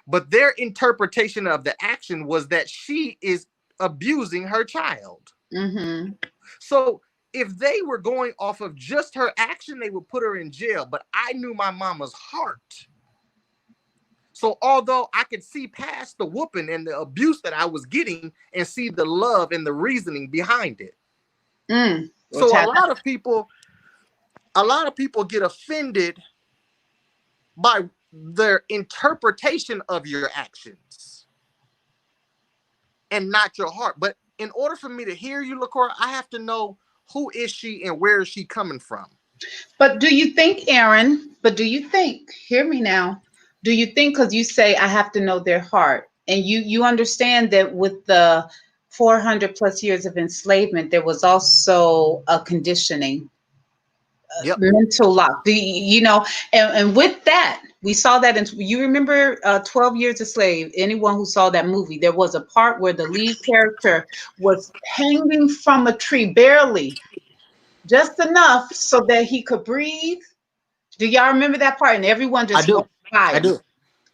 But their interpretation of the action was that she is abusing her child. Mm-hmm. So if they were going off of just her action, they would put her in jail. But I knew my mama's heart. So although I could see past the whooping and the abuse that I was getting and see the love and the reasoning behind it. Mm. So a lot of people get offended by their interpretation of your actions and not your heart. But in order for me to hear you, LaCora, I have to know who is she and where is she coming from. But do you think, Aaron, hear me now, do you think, because you say I have to know their heart, and you understand that with the 400 plus years of enslavement, there was also a conditioning, Yep. mental lock. And with that, we saw that you remember 12 Years a Slave. Anyone who saw that movie, there was a part where the lead character was hanging from a tree, barely, just enough so that he could breathe. Do y'all remember that part? And everyone I just do. walked by I him. do.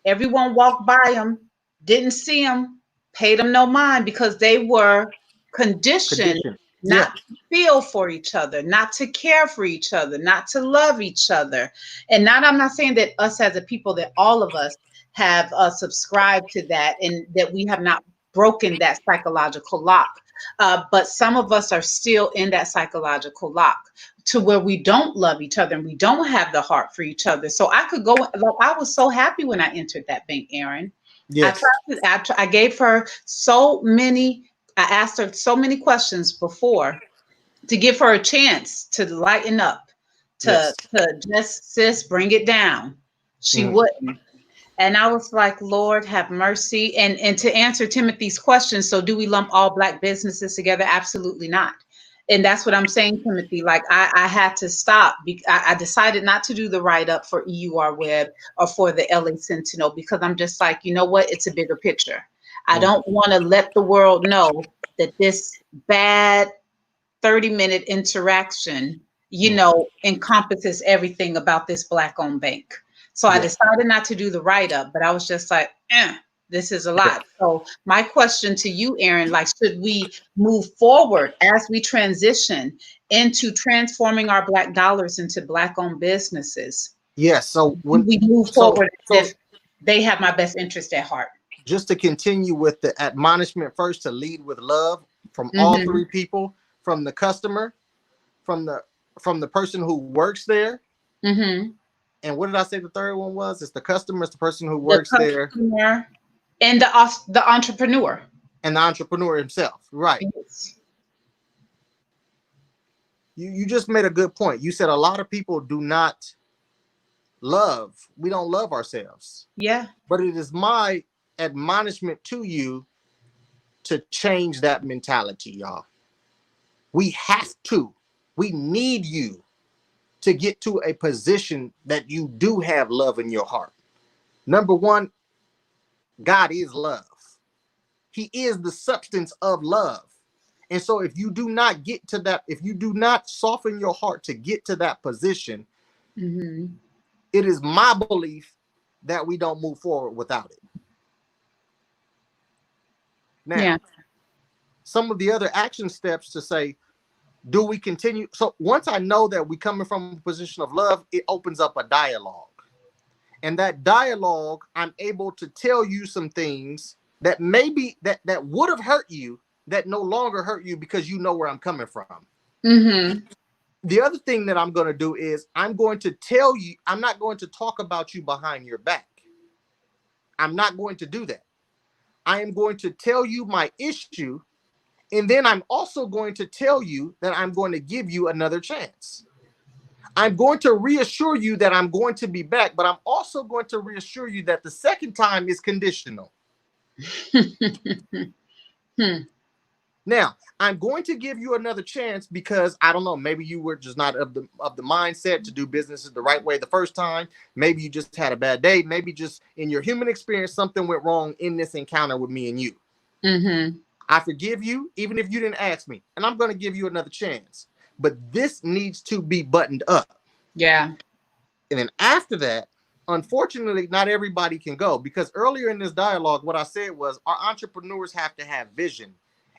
Everyone walked by him, didn't see him, paid him no mind, because they were conditioned Condition. Yeah. not to feel for each other, not to care for each other, not to love each other. I'm not saying that us as a people, that all of us have subscribed to that and that we have not broken that psychological lock. But some of us are still in that psychological lock to where we don't love each other and we don't have the heart for each other. So I could go, like, I was so happy when I entered that bank, Aaron. Yes. I gave her so many, I asked her so many questions before to give her a chance to lighten up, Yes. to just, sis, bring it down. She Mhm. wouldn't. And I was like, Lord, have mercy. And to answer Timothy's question, so do we lump all Black businesses together? Absolutely not. And that's what I'm saying, Timothy. Like I had to stop. I decided not to do the write up for EUR Web or for the LA Sentinel because I'm just like, you know what? It's a bigger picture. I Mhm. don't want to let the world know that this bad 30-minute interaction, Mhm. encompasses everything about this Black owned bank. So I Yeah. decided not to do the write up, but I was just like, this is a Yeah. lot. So my question to you, Aaron, like, should we move forward as we transition into transforming our Black dollars into Black owned businesses? Yeah. So Do when we move so forward as so if they have my best interest at heart? just to continue with the admonishment first, to lead with love from all Mm-hmm. three people, from the customer, from the person who works there, Mm-hmm. and what did I say the third one was? It's the customer, it's the person who The works there, customer and the entrepreneur. and the entrepreneur himself. Right. Yes. You just made a good point. You said a lot of people do not love. We don't love ourselves. Yeah. But it is my admonishment to you to change that mentality, y'all. We have to. We need you to get to a position that you do have love in your heart. Number one, God is love. He is the substance of love. And so if you do not get to that, if you do not soften your heart to get to that position, Mm-hmm. it is my belief that we don't move forward without it. Yeah. Now, some of the other action steps to say, do we continue? So once I know that we coming from a position of love, it opens up a dialogue. And that dialogue, I'm able to tell you some things that maybe that would have hurt you, that no longer hurt you because you know where I'm coming from. Mm-hmm. The other thing that I'm going to do is I'm going to tell you, I'm not going to talk about you behind your back. I'm not going to do that. I am going to tell you my issue. And then I'm also going to tell you that I'm going to give you another chance. I'm going to reassure you that I'm going to be back, but I'm also going to reassure you that the second time is conditional. Hmm. Now, I'm going to give you another chance because I don't know, maybe you were just not of the mindset to do business the right way the first time. Maybe you just had a bad day. Maybe just in your human experience, something went wrong in this encounter with me and you. Mm-hmm. I forgive you, even if you didn't ask me, and I'm going to give you another chance. But this needs to be buttoned up. Yeah. And then after that, unfortunately, not everybody can go, because earlier in this dialogue, what I said was our entrepreneurs have to have vision,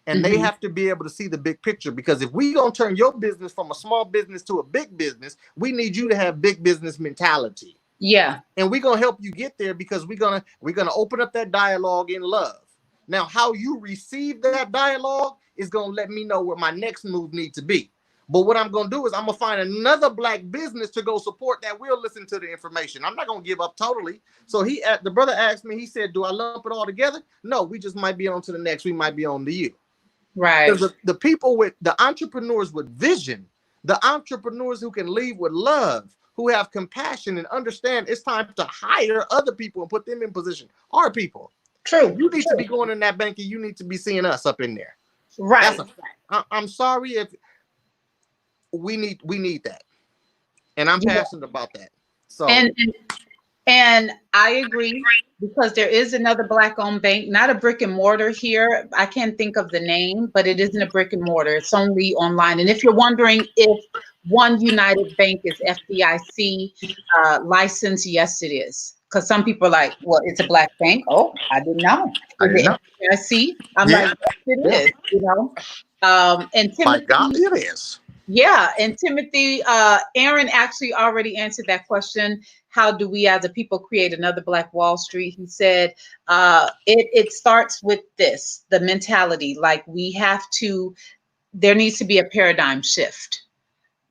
and they Mm-hmm. have to be able to see the big picture. Because if we gonna turn your business from a small business to a big business, we need you to have big business mentality. Yeah. And we're gonna help you get there because we're gonna open up that dialogue in love. Now, how you receive that dialogue is gonna let me know what my next move needs to be. But what I'm gonna do is I'm gonna find another Black business to go support that will listen to the information. I'm not gonna give up totally. So the brother asked me, he said, "Do I lump it all together?" No, we just might be on to the next. We might be on to you. Right. Because the people with the entrepreneurs with vision, the entrepreneurs who can lead with love, who have compassion and understand it's time to hire other people and put them in position, are people. True. You need to be True. going in that bank and you need to be seeing us up in there. That's Right. a fact. I'm sorry if we need that, and I'm Yeah. passionate about that. So And I agree because there is another Black owned bank, not a brick and mortar here. I can't think of the name, but it isn't a brick and mortar. It's only online. And if you're wondering if One United Bank is FDIC licensed, yes, it is. Because some people are like, well, it's a Black bank. Oh, I didn't know. I Is didn't it know. FDIC? I'm like, Yeah, yes, it yeah. is, And By golly, Timothy, it is. yeah, and Timothy, Aaron actually already answered that question. How do we as a people create another Black Wall Street? He said it starts with this, the mentality. Like there needs to be a paradigm shift.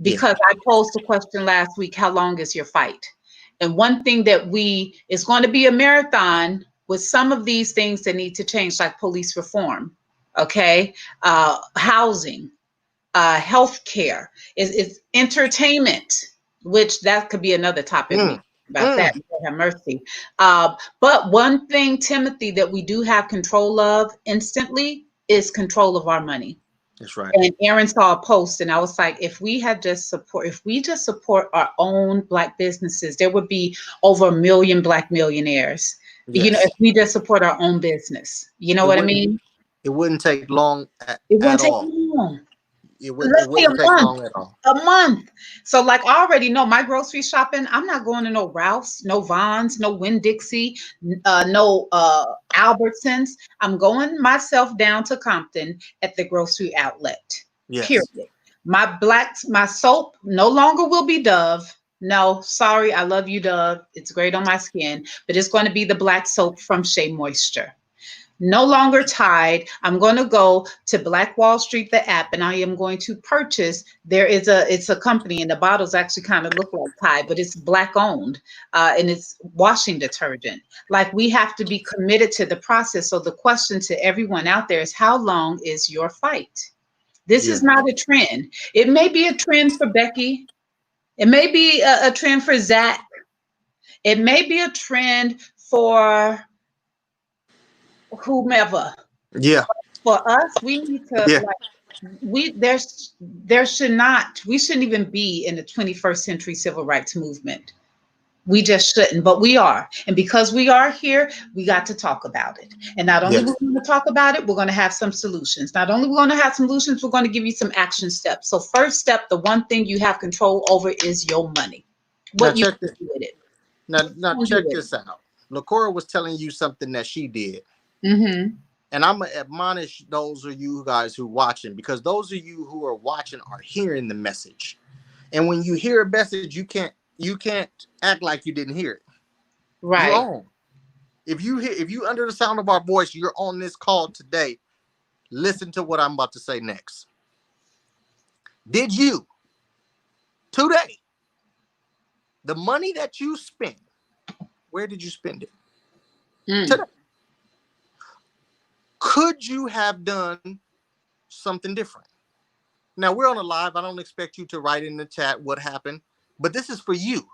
Yeah, Because I posed the question last week, how long is your fight? And one thing is going to be a marathon with some of these things that need to change, like police reform. okay, housing, health care, is entertainment, which that could be another topic we Mm, about mm. that. Lord have mercy. But one thing, Timothy, that we do have control of instantly is control of our money. That's right. And Aaron saw a post, and I was like, if we just support our own Black businesses, there would be over 1 million Black millionaires. You know, if Yes. we just support our own business, you know It what I wouldn't. mean? It wouldn't take long It at wouldn't take all. long. It wouldn't. It Let's say wouldn't a take month. long at all. A month. So, like, I already know my grocery shopping. I'm not going to no Ralph's, no Vons, no Winn Dixie, no Albertsons. I'm going myself down to Compton at the grocery outlet. Yes. Period. My soap no longer will be Dove. No, sorry, I love you, Dove. It's great on my skin, but it's going to be the black soap from Shea Moisture. No longer Tide. I'm going to go to Black Wall Street, the app, and I am going to purchase. It's a company, and the bottles actually kind of look like Tide, but it's Black owned, and it's washing detergent. Like, we have to be committed to the process. So the question to everyone out there is, how long is your fight? This Yeah. is not a trend. It may be a trend for Becky. It may be a trend for Zach. It may be a trend for whomever. Yeah. For us, we need to, Yeah. like, there should not we shouldn't even be in the 21st century civil rights movement. We just shouldn't, but we are. And because we are here, we got to talk about it. And not only we're Yes. going to talk about it, we're going to have some solutions. Not only we're going to have solutions, we're going to give you some action steps. So first step, the one thing you have control over is your money. Now What you check can this. do with it. Now What you can check do with this out. LaCora was telling you something that she did, it. Mm-hmm. and I'm gonna admonish those of you guys who watching, because those of you who are watching are hearing the message. And when you hear a message, you can't act like you didn't hear it. You Right. on. If you under the sound of our voice, you're on this call today. Listen to what I'm about to say next. Did you today, the money that you spent, where did you spend it? Mm. Today. Could you have done something different? Now we're on a live. I don't expect you to write in the chat what happened, but this is for you,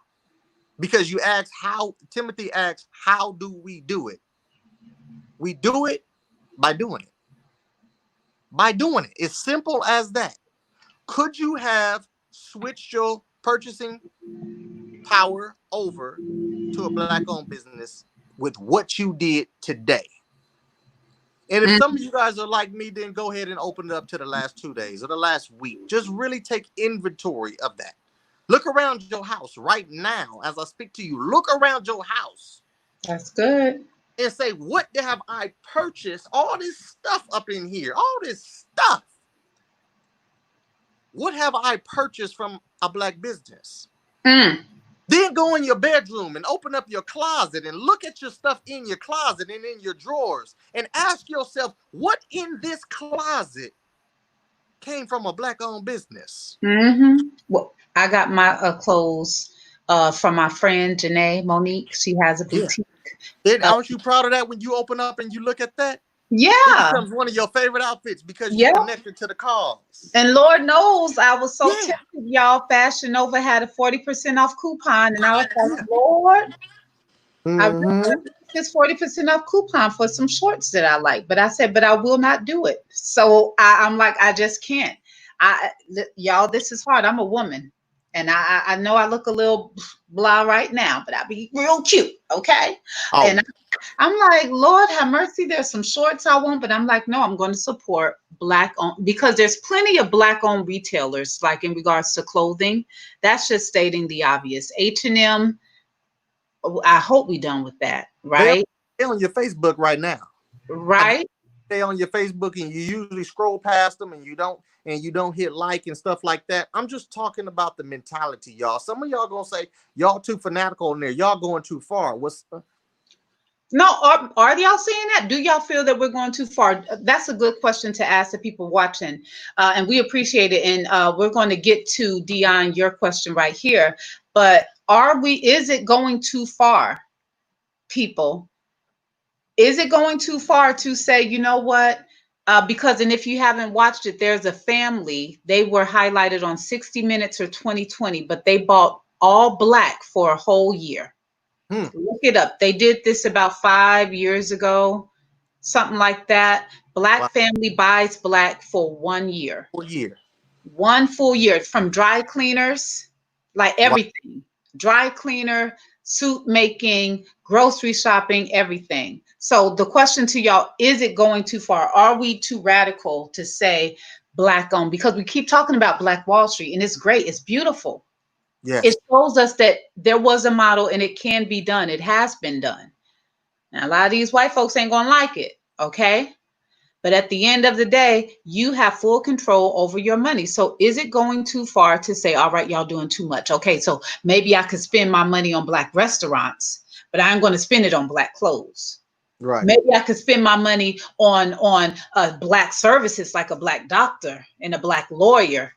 because you asked how. Timothy asked, how do we do it? We do it by doing it. By doing it. It's simple as that. Could you have switched your purchasing power over to a black owned business with what you did today? And if some of you guys are like me, then go ahead and open it up to the last 2 days or the last week. Just really take inventory of that. Look around your house right now as I speak to you. Look around your house That's good. and say, what have I purchased? All this stuff up in here, all this stuff. What have I purchased from a black business? Mm. Then go in your bedroom and open up your closet and look at your stuff in your closet and in your drawers and ask yourself, what in this closet came from a black owned business? Mm-hmm. Well, I got my clothes from my friend Janae Monique. She has a Yeah. boutique. Then Uh, aren't you proud of that when you open up and you look at that? It yeah, becomes one of your favorite outfits because you yeah. connected to the cause. And Lord knows I was so Yeah. tempted, y'all. Fashion Nova had a 40% off coupon, and I was like, Yeah. Lord, I really Mm-hmm. want this 40% off coupon for some shorts that I like. But I said, but I will not do it. So I'm like, I just can't. Y'all, this is hard. I'm a woman. And I know I look a little blah right now, but I be real cute, okay? And Oh, I'm like, Lord have mercy. There's some shorts I want, but I'm like, no, I'm going to support black owned, because there's plenty of black owned retailers, like in regards to clothing. That's just stating the obvious. H&M, I hope we done with that, they right? they on your Facebook right now. Right? They on your Facebook and you usually scroll past them and you don't hit like and stuff like that. I'm just talking about the mentality, y'all. Some of y'all gonna say y'all too fanatical in there. Y'all going too far. What's No, are y'all saying that? Do y'all feel that we're going too far? That's a good question to ask the people watching, and we appreciate it. And we're going to get to Dion, your question right here. But are we? Is it going too far, people? Is it going too far to say, you know what? Because, and if you haven't watched it, there's a family. They were highlighted on 60 Minutes or 2020, but they bought all black for a whole year. Hmm. Look it up. They did this about 5 years ago, something like that. Wow. Black family buys black for 1 year. Full year. One full year, from dry cleaners, like Wow. everything, dry cleaner, suit making, grocery shopping, everything. So the question to y'all, is it going too far? Are we too radical to say black owned? Because we keep talking about Black Wall Street, and it's great, it's beautiful. It Yes. shows us that there was a model and it can be done. It has been done. Now, a lot of these white folks ain't gonna like it, okay? But at the end of the day, you have full control over your money. So is it going too far to say, all right, y'all doing too much? Okay, so maybe I could spend my money on black restaurants, but I'm going to spend it on black clothes. Right. Maybe I could spend my money on black services, like a black doctor and a black lawyer.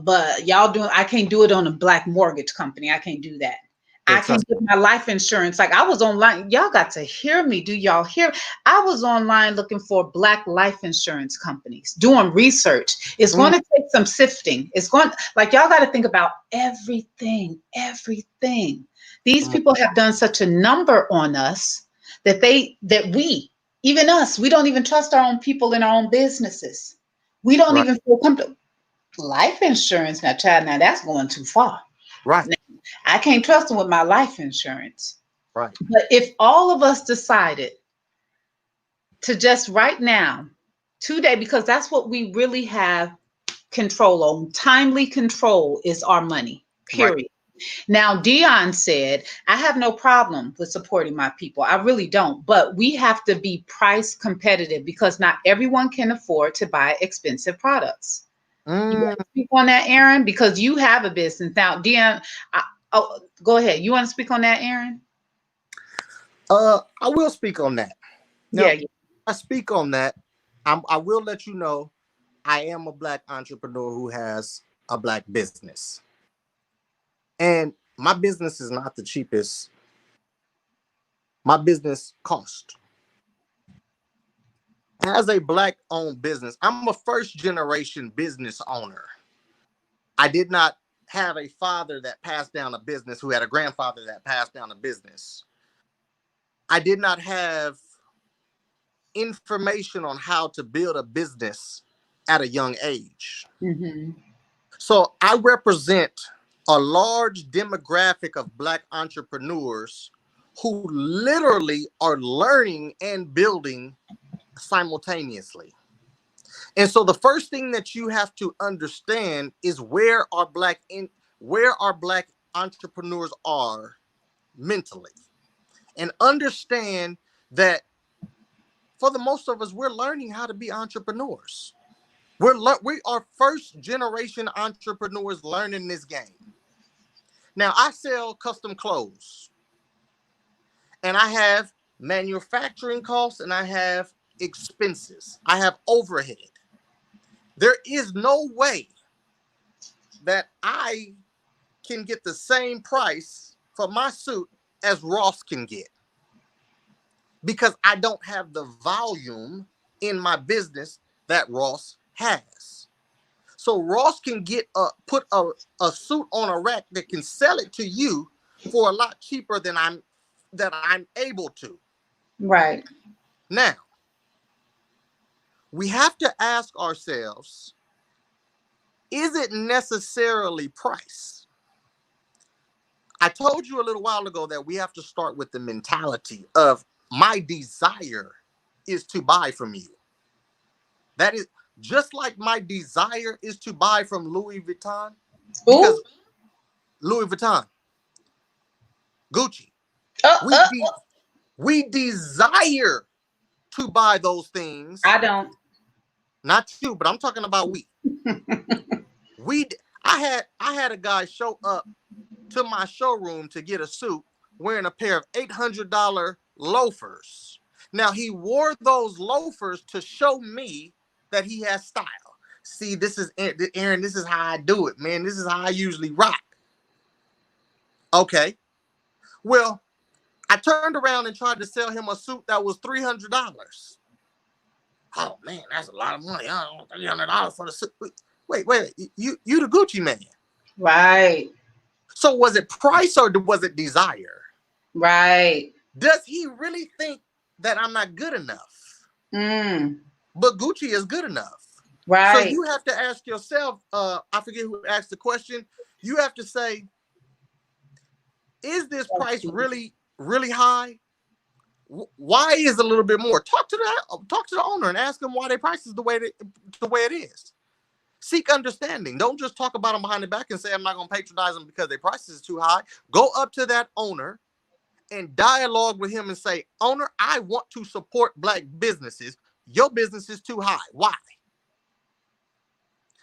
But y'all doing, I can't do it on a black mortgage company. I can't do that. I Can't can trust. get my life insurance. Like, I was online. Y'all got to hear me. Do y'all hear? I was online looking for black life insurance companies, doing research. It's Hmm. going to take some sifting. It's going, like, y'all got to think about everything, everything. These Come on. people have done such a number on us that we, even us, we don't even trust our own people in our own businesses. We don't Right. even feel comfortable. Life insurance, now, child, now that's going too far. Right. I can't trust them with my life insurance. Right. But if all of us decided to just right now, today, because that's what we really have control on, timely control is our money, Right. period. Now, Dion said, I have no problem with supporting my people. I really don't. But we have to be price competitive because not everyone can afford to buy expensive products. You want Mm. to speak on that, Aaron? Because you have a business. Now, Dion, oh, go ahead. You want to speak on that, Aaron? I will speak on that. Yeah, Now, yeah. I speak on that. I will let you know I am a black entrepreneur who has a black business. And my business is not the cheapest. My business cost. As a black owned business, I'm a first generation business owner. I did not have a father that passed down a business who had a grandfather that passed down a business. I did not have information on how to build a business at a young age. Hmm. So I represent a large demographic of black entrepreneurs who literally are learning and building simultaneously. And so the first thing that you have to understand is where our black entrepreneurs are mentally, and understand that for the most of us, we're learning how to be entrepreneurs. We are first generation entrepreneurs learning this game. Now I sell custom clothes, and I have manufacturing costs, and I have expenses. I have overhead. There is no way that I can get the same price for my suit as Ross can get, because I don't have the volume in my business that Ross has. So Ross can put a suit on a rack that can sell it to you for a lot cheaper than I'm able to. Right. Now, we have to ask ourselves, is it necessarily price? I told you a little while ago that we have to start with the mentality of my desire is to buy from you. That is just like my desire is to buy from Louis Vuitton, Ooh. because Louis Vuitton, Gucci, Uh, we uh, de- we desire to buy those things. I don't. Not you, but I'm talking about we. We I had a guy show up to my showroom to get a suit wearing a pair of $800 loafers. Now he wore those loafers to show me that he has style. See, this is Aaron. This is how I do it, man. This is how I usually rock. Okay. Well, I turned around and tried to sell him a suit that was $300. Oh man, that's a lot of money. $300 for the suit. Wait, you the Gucci man. Right. So was it price or was it desire? Right. Does he really think that I'm not good enough? But Gucci is good enough. Right. So you have to ask yourself, I forget who asked the question. You have to say, is this price really, really high? Why is it a little bit more? Talk to the owner and ask them why their price is the way it is. Seek understanding. Don't just talk about them behind the back and say, I'm not going to patronize them because their price is too high. Go up to that owner and dialogue with him and say, owner, I want to support Black businesses. Your business is too high. Why?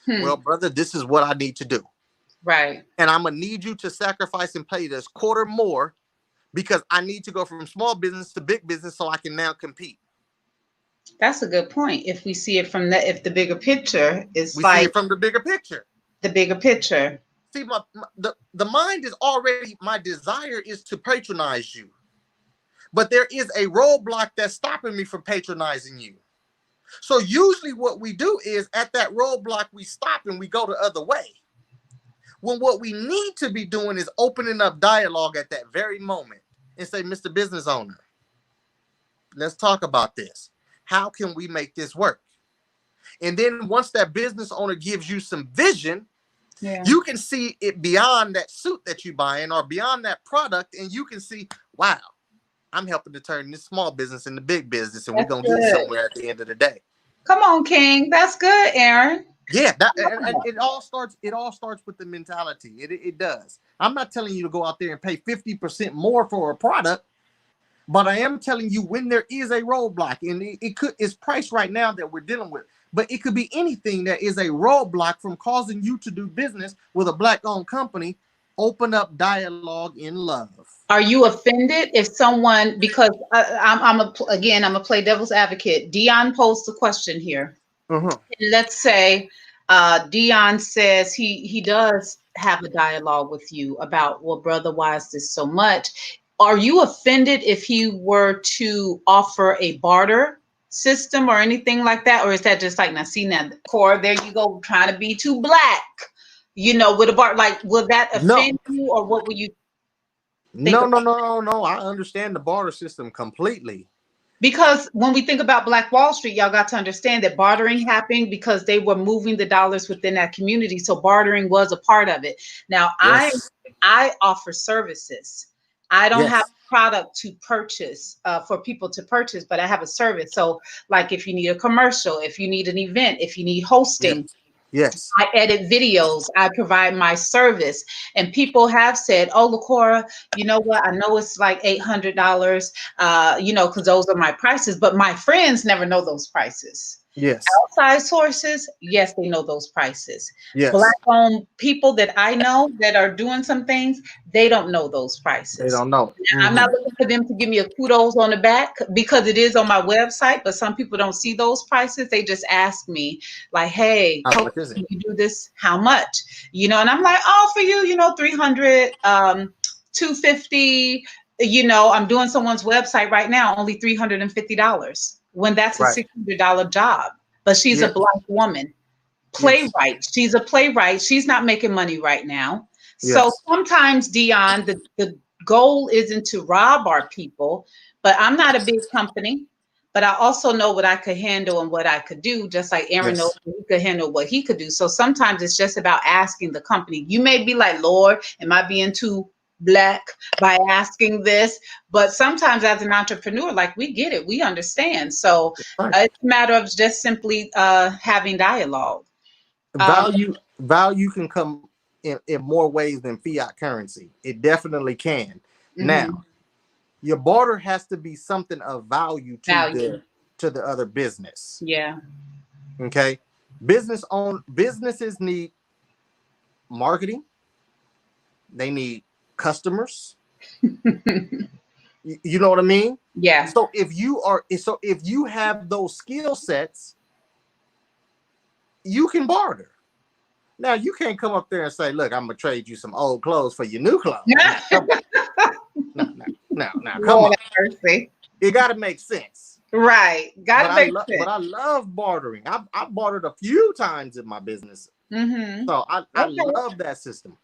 Well, brother, this is what I need to do. Right. And I'm going to need you to sacrifice and pay this quarter more because I need to go from small business to big business so I can now compete. That's a good point. If we see it from if the bigger picture is we see it from the bigger picture. The bigger picture. See, the mind is already, my desire is to patronize you. But there is a roadblock that's stopping me from patronizing you. So usually what we do is at that roadblock, we stop and we go the other way. When what we need to be doing is opening up dialogue at that very moment and say, Mr. Business Owner, let's talk about this. How can we make this work? And then once that business owner gives you some vision, you can see it beyond that suit that you're buying or beyond that product. And you can see, wow, I'm helping to turn this small business into big business. And we're going to get somewhere at the end of the day. Come on, King. That's good, Aaron. Yeah, and it all starts with the mentality. It does. I'm not telling you to go out there and pay 50% more for a product, but I am telling you when there is a roadblock, and it's price right now that we're dealing with, but it could be anything that is a roadblock from causing you to do business with a Black-owned company. Open up dialogue in love. Are you offended if someone, because I'm a play devil's advocate. Dion posed the question here. Let's say Dion says he does have a dialogue with you about, well, brother, why is this so much? Are you offended if he were to offer a barter system or anything like that? Or is that just like, now see now, Cora, there you go, trying to be too Black, with a barter? Like, will that offend you, or what will you think? No. I understand the barter system completely. Because when we think about Black Wall Street, y'all got to understand that bartering happened because they were moving the dollars within that community. So bartering was a part of it. Now, yes. I offer services. I don't have a product to purchase for people to purchase, but I have a service. So like if you need a commercial, if you need an event, if you need hosting, yes. I edit videos, I provide my service. And people have said, oh, LaCora, you know what? I know it's like $800, because those are my prices, but my friends never know those prices. Yes. Outside sources, yes, they know those prices. Yes. Black-owned people that I know that are doing some things, they don't know those prices. They don't know. I'm not looking for them to give me a kudos on the back because it is on my website, but some people don't see those prices. They just ask me like, hey, Coach, can you do this? How much? And I'm like, oh, for you, 300, 250, I'm doing someone's website right now, only $350. When that's a $600 job, but she's a Black woman, playwright. Yes. She's a playwright. She's not making money right now. Yes. So sometimes, Dion, the goal isn't to rob our people, but I'm not a big company, but I also know what I could handle and what I could do, just like Aaron knows he could handle what he could do. So sometimes it's just about asking the company. You may be like, Lord, am I being too Black by asking this? But sometimes as an entrepreneur, like, we get it, we understand. So it's a matter of just simply having dialogue. Value can come in more ways than fiat currency. It definitely can. Now, your barter has to be something of value to the other business. Yeah. Okay. Businesses need marketing. They need customers. You know what I mean? Yeah. So if you have those skill sets, you can barter. Now you can't come up there and say, look, I'm gonna trade you some old clothes for your new clothes. No, come on. It gotta make sense. Right. Gotta make But sense. I love bartering. I bartered a few times in my business, Mm-hmm. so I Okay. love that system.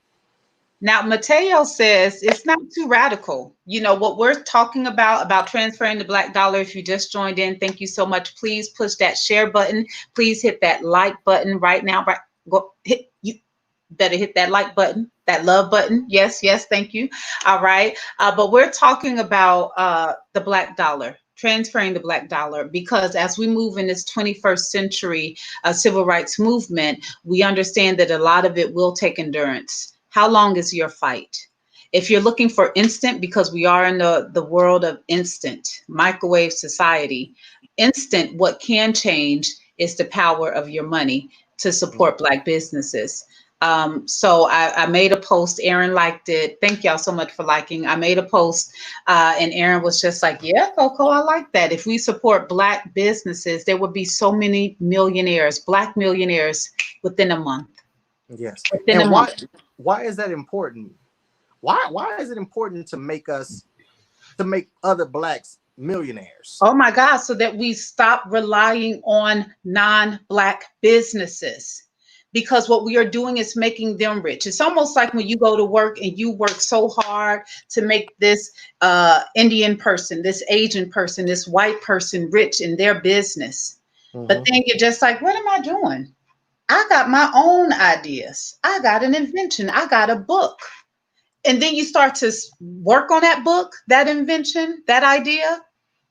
Now, Mateo says it's not too radical. You know, what we're talking about transferring the black dollar. If you just joined in, thank you so much. Please push that share button. Please hit that like button right now. Right, go hit you. Better hit that like button, that love button. Yes, yes, thank you. All right. But we're talking about the black dollar, transferring the black dollar, because as we move in this 21st century civil rights movement, we understand that a lot of it will take endurance. How long is your fight? If you're looking for instant, because we are in the world of instant, microwave society, instant, what can change is the power of your money to Mhm. support Black businesses. So I made a post. Aaron liked it. Thank y'all so much for liking. I made a post, and Aaron was just like, "Yeah, Coco, I like that. If we support Black businesses, there would be so many millionaires, Black millionaires, within a month. Yes. Within a And month." why is that important? Why is it important to make other blacks millionaires? Oh my God! So that we stop relying on non-Black businesses. Because what we are doing is making them rich. It's almost like when you go to work and you work so hard to make this Indian person, this Asian person, this white person rich in their business. But Hmm. then you're just like, what am I doing? I got my own ideas. I got an invention. I got a book. And then you start to work on that book, that invention, that idea.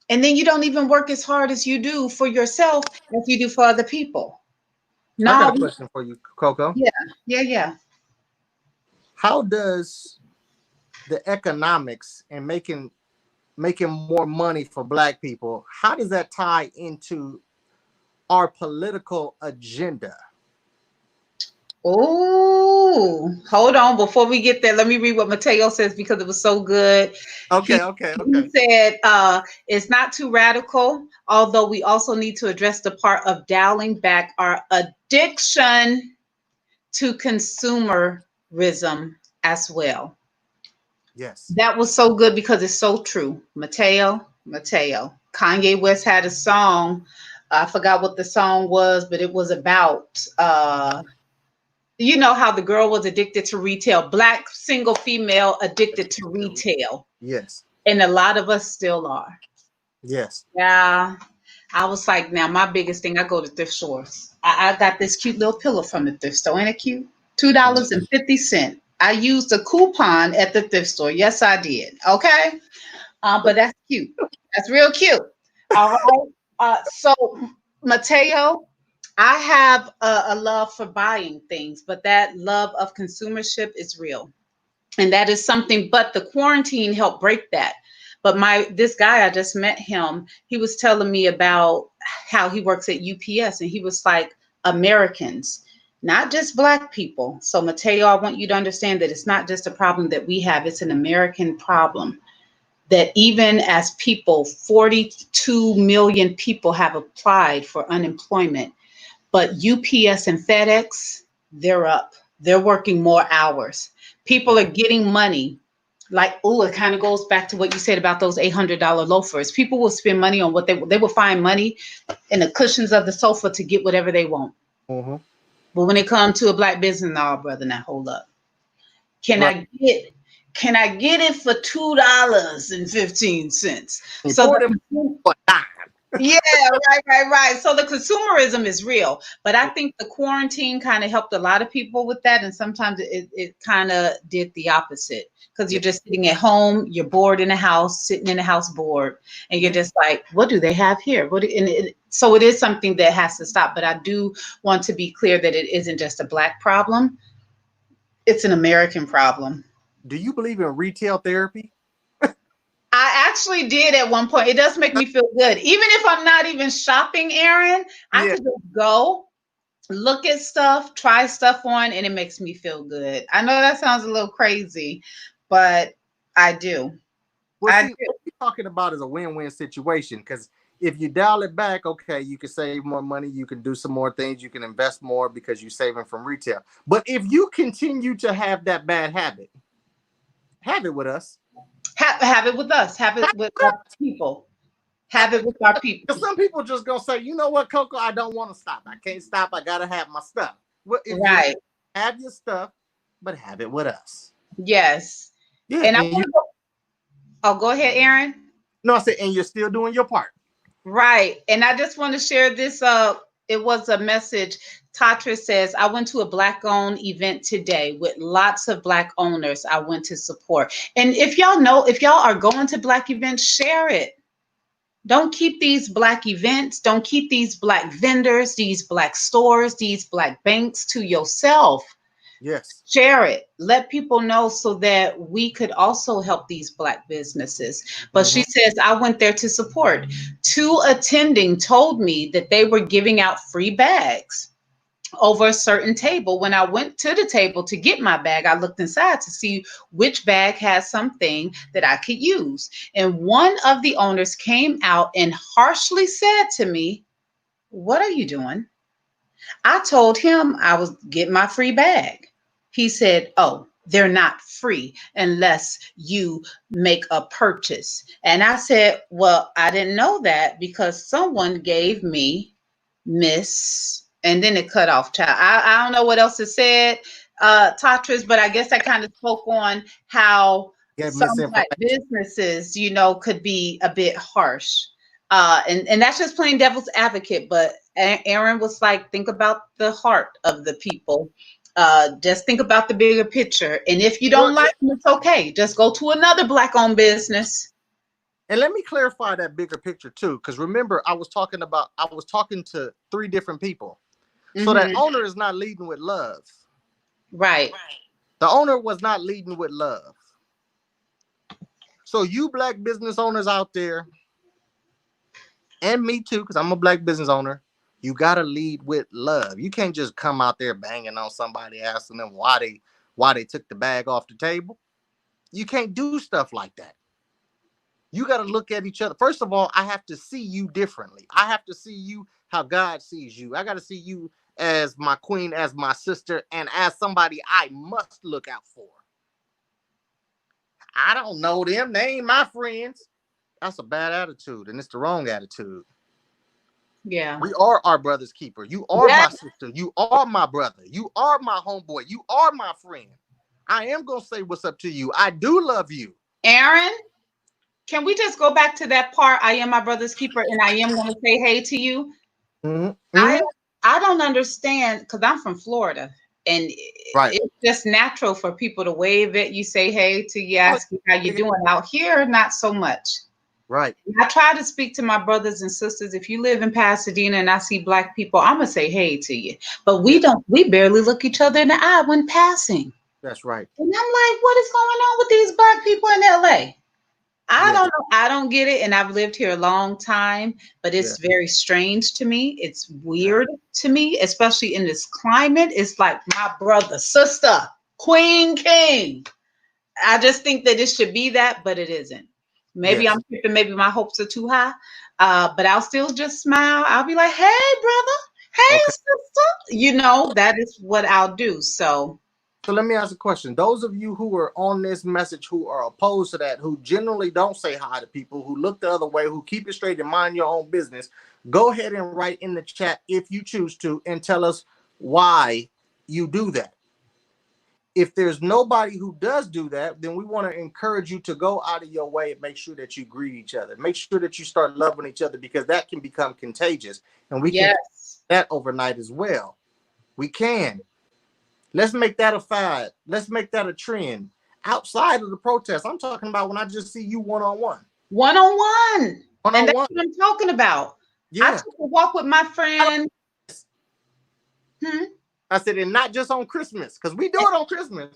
And then you don't even work as hard as you do for yourself as you do for other people. I got No, a question for you, Coco. yeah, yeah, yeah. How does the economics and making more money for black people, how does that tie into our political agenda? Oh, hold on. Before we get there, let me read what Mateo says because it was so good. Okay, He, okay, he okay. said, it's not too radical, although we also need to address the part of dialing back our addiction to consumerism as well. Yes. That was so good because it's so true. Mateo. Kanye West had a song. I forgot what the song was, but it was about you know how the girl was addicted to retail, Black single female addicted to retail. Yes. And a lot of us still are. Yes. Yeah. I was like, now my biggest thing, I go to thrift stores. I got this cute little pillow from the thrift store. Ain't it cute? $2.50. I used a coupon at the thrift store. Yes, I did. Okay. But that's cute. That's real cute. All right. So Mateo, I have a love for buying things, but that love of consumership is real. And that is something, but the quarantine helped break that. But this guy, I just met him, he was telling me about how he works at UPS, and he was like, Americans, not just Black people. So Mateo, I want you to understand that it's not just a problem that we have, it's an American problem. That even as people, 42 million people have applied for unemployment, but UPS and FedEx, they're up. They're working more hours. People are getting money. Like, oh, it kind of goes back to what you said about those $800 loafers. People will spend money on what they will find money in the cushions of the sofa to get whatever they want. Hmm. But when it comes to a Black business, no, brother, now hold up. Can Right. I get can I get it for $2.15? You So pour them the for a dime. Yeah, right. So the consumerism is real, but I think the quarantine kind of helped a lot of people with that, and sometimes it kind of did the opposite because you're Yeah. just sitting at home, you're bored in the house, sitting in the house bored, and you're Yeah. just like, what do they have here? So it is something that has to stop. But I do want to be clear that it isn't just a Black problem; it's an American problem. Do you believe in retail therapy? I actually did at one point. It does make me feel good. Even if I'm not even shopping, Aaron, I Yeah. could just go, look at stuff, try stuff on, and it makes me feel good. I know that sounds a little crazy, but I do. Well, I see, do. what we're talking about is a win-win situation because if you dial it back, okay, you can save more money, you can do some more things, you can invest more because you're saving from retail. But if you continue to have that bad habit, have it with us. Have it with us. Have it with other people. Have it with our Because people. some people just gonna say, you know what, Coco, I don't want to stop. I can't stop. I gotta have my stuff. Well, if you Right. have your stuff, but have it with us. Yes. Yeah, And I and you want to go. Oh, go ahead, Aaron. no, I said, and you're still doing your part. Right. And I just want to share this. It was a message. Tatra says, I went to a Black owned event today with lots of Black owners I went to support. And if y'all know, if y'all are going to Black events, share it. Don't keep these Black events, don't keep these Black vendors, these Black stores, these Black banks to yourself. Yes. Share it. Let people know so that we could also help these Black businesses. But she Hmm. says, I went there to support. Two attending told me that they were giving out free bags over a certain table. When I went to the table to get my bag, I looked inside to see which bag had something that I could use. And one of the owners came out and harshly said to me, what are you doing? I told him I was getting my free bag. He said, oh, they're not free unless you make a purchase. And I said, well, I didn't know that because someone gave me Miss, and then it cut off. Child. I don't know what else it said, Tatris, but I guess I kind of spoke on how Get some Black misinformation. businesses, could be a bit harsh. And that's just plain devil's advocate. But Aaron was like, think about the heart of the people. Just think about the bigger picture. And if you Well, don't like them, it's okay. Just go to another Black owned business. and let me clarify that bigger picture too, because remember, I was talking to three different people. So that Hmm. owner is not leading with love. Right. The owner was not leading with love. So you Black business owners out there, and me too, because I'm a Black business owner, you gotta lead with love. You can't just come out there banging on somebody, asking them why they took the bag off the table. You can't do stuff like that. You got to look at each other. First of all, I have to see you differently. I have to see you how God sees you. I got to see you as my queen, as my sister, and as somebody I must look out for. I don't know them. They ain't my friends. That's a bad attitude, and it's the wrong attitude. Yeah. We are our brother's keeper. You are Yeah. my sister. You are my brother. You are my homeboy. You are my friend. I am going to say what's up to you. I do love you. Aaron, can we just go back to that part? I am my brother's keeper, and I am going to say hey to you. Mm-hmm. I Mm-hmm. I don't understand because I'm from Florida, and Right. it's just natural for people to wave at you, say hey to you, Oh, ask you how you yeah. doing. Out here, not so much. Right. I try to speak to my brothers and sisters. If you live in Pasadena and I see Black people, I'm gonna say hey to you. But we Yeah. don't. We barely look each other in the eye when passing. That's right. And I'm like, what is going on with these Black people in LA? I Yes. don't know. I don't get it. And I've lived here a long time, but Yeah. it's very strange to me. It's Yeah. weird to me, especially in this climate. It's like my brother, sister, queen, king. I just think that it should be that, but it isn't. Maybe Yes. I'm tripping. Maybe my hopes are too high. But I'll still just smile. I'll be like, hey, brother. Hey, Okay. sister. That is what I'll do. So, So let me ask a question. Those of you who are on this message who are opposed to that, who generally don't say hi to people, who look the other way, who keep it straight and mind your own business, go ahead and write in the chat if you choose to and tell us why you do that. If there's nobody who does do that, then we want to encourage you to go out of your way and make sure that you greet each other. Make sure that you start loving each other because that can become contagious and we can yes. that overnight as well. We can. Let's make that a fad. Let's make that a trend. Outside of the protest, I'm talking about when I just see you one on one. One on one. One And on that's one. what I'm talking about. I Yeah. took a walk with my friend. Hmm? I said, and not just on Christmas, because we do it on Christmas.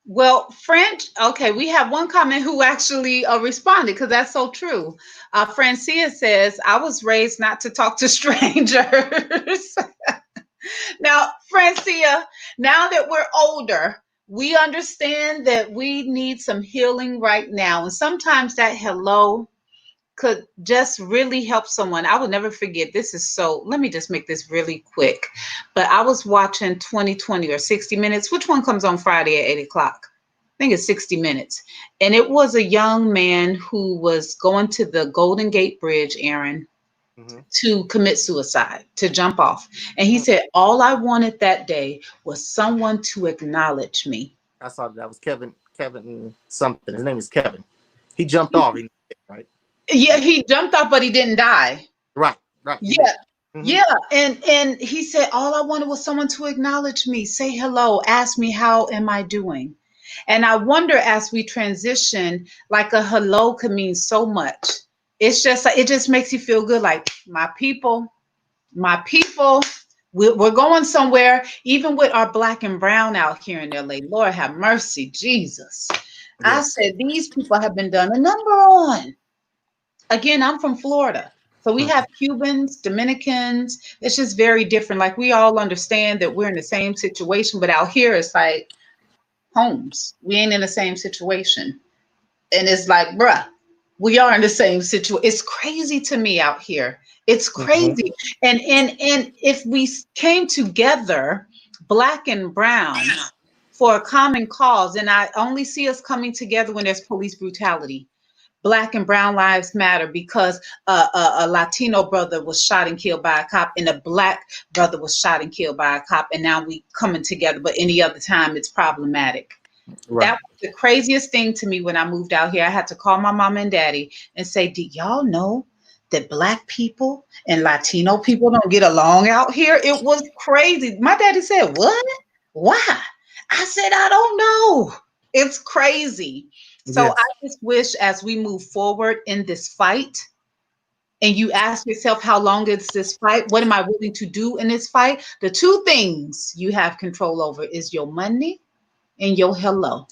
Well, French, okay, we have one comment who actually responded because that's so true. Francia says, I was raised not to talk to strangers. Now, Francia, now that we're older, we understand that we need some healing right now. And sometimes that hello could just really help someone. I will never forget. Let me just make this really quick. But I was watching 2020 or 60 Minutes. Which one comes on Friday at 8 o'clock? think it's 60 Minutes. And it was a young man who was going to the Golden Gate Bridge, Aaron, Hmm. to commit suicide, to jump off. And he said, all I wanted that day was someone to acknowledge me. I saw that was Kevin something. His name is Kevin. He jumped off, right? Yeah, he jumped off, but he didn't die. Right, right. He did. Yeah. Hmm. Yeah, and he said all I wanted was someone to acknowledge me, say hello, ask me how am I doing. And I wonder as we transition, like a hello could mean so much. It's just like it just makes you feel good, like my people, we're going somewhere. Even with our black and brown out here in LA, Lord have mercy, Jesus. I Yes. said these people have been done a number on. Again, I'm from Florida. So we have Cubans, Dominicans. It's just very different. Like we all understand that we're in the same situation, but out here it's like homes. We ain't in the same situation. And it's like, bruh, we are in the same situation. It's crazy to me out here. It's Hmm. crazy. And if we came together, black and brown, for a common cause, and I only see us coming together when there's police brutality. Black and brown lives matter because a Latino brother was shot and killed by a cop, and a black brother was shot and killed by a cop, and now we coming together. But any other time, it's problematic. Right. That was the craziest thing to me when I moved out here. I had to call my mom and daddy and say, "Do y'all know that black people and Latino people don't get along out here?" It was crazy. My daddy said, "What? Why?" I said, "I don't know." It's crazy. So I Yes. just wish as we move forward in this fight, and you ask yourself, how long is this fight? What am I willing to do in this fight? The two things you have control over is your money and your hello.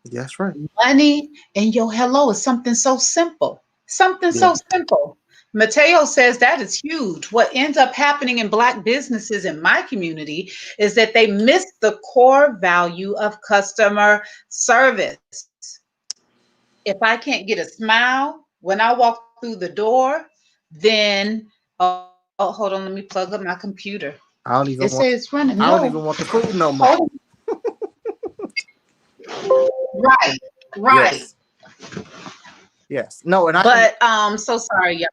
That's right. Money and your hello is something so simple. Something Yeah. so simple. Mateo says that is huge. What ends up happening in black businesses in my community is that they miss the core value of customer service. If I can't get a smile when I walk through the door, then oh, hold on, let me plug up my computer. I don't It even says want. it's running. I No, don't even want the food no more. hold on. Right, right. Yes. Yes. No, and I. But so sorry, y'all.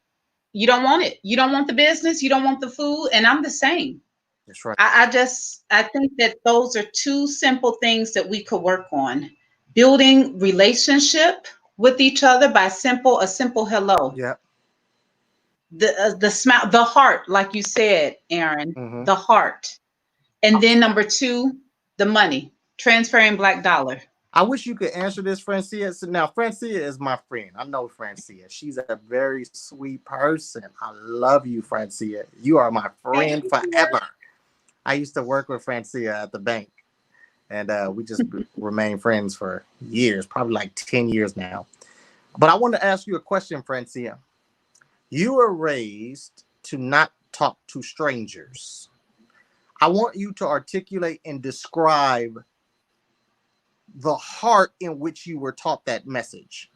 You don't want it. You don't want the business. You don't want the food, and I'm the same. That's right. I think that those are two simple things that we could work on. Building relationship with each other by a simple hello. Yeah. The smile, the heart, like you said, Aaron, Hmm. the heart. And then number two, the money, transferring black dollar. I wish you could answer this, Francia. So now, Francia is my friend. I know Francia. She's a very sweet person. I love you, Francia. You are my friend forever. I used to work with Francia at the bank, and we just remained friends for years, probably like 10 years now. But I want to ask you a question, Francia. You were raised to not talk to strangers. I want you to articulate and describe the heart in which you were taught that message.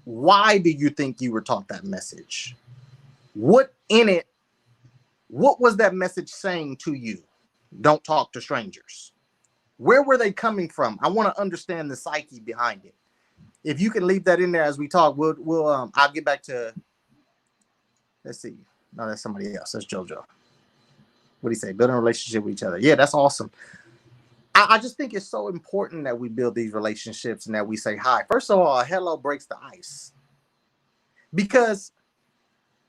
Why do you think you were taught that message? What in it, what was that message saying to you? Don't talk to strangers. Where were they coming from? I want to understand the psyche behind it. If you can leave that in there as we talk, we'll I'll get back to, let's see. No, that's somebody else. That's JoJo. What do you say? Building a relationship with each other. Yeah, that's awesome. I just think it's so important that we build these relationships and that we say hi. First of all, hello breaks the ice. Because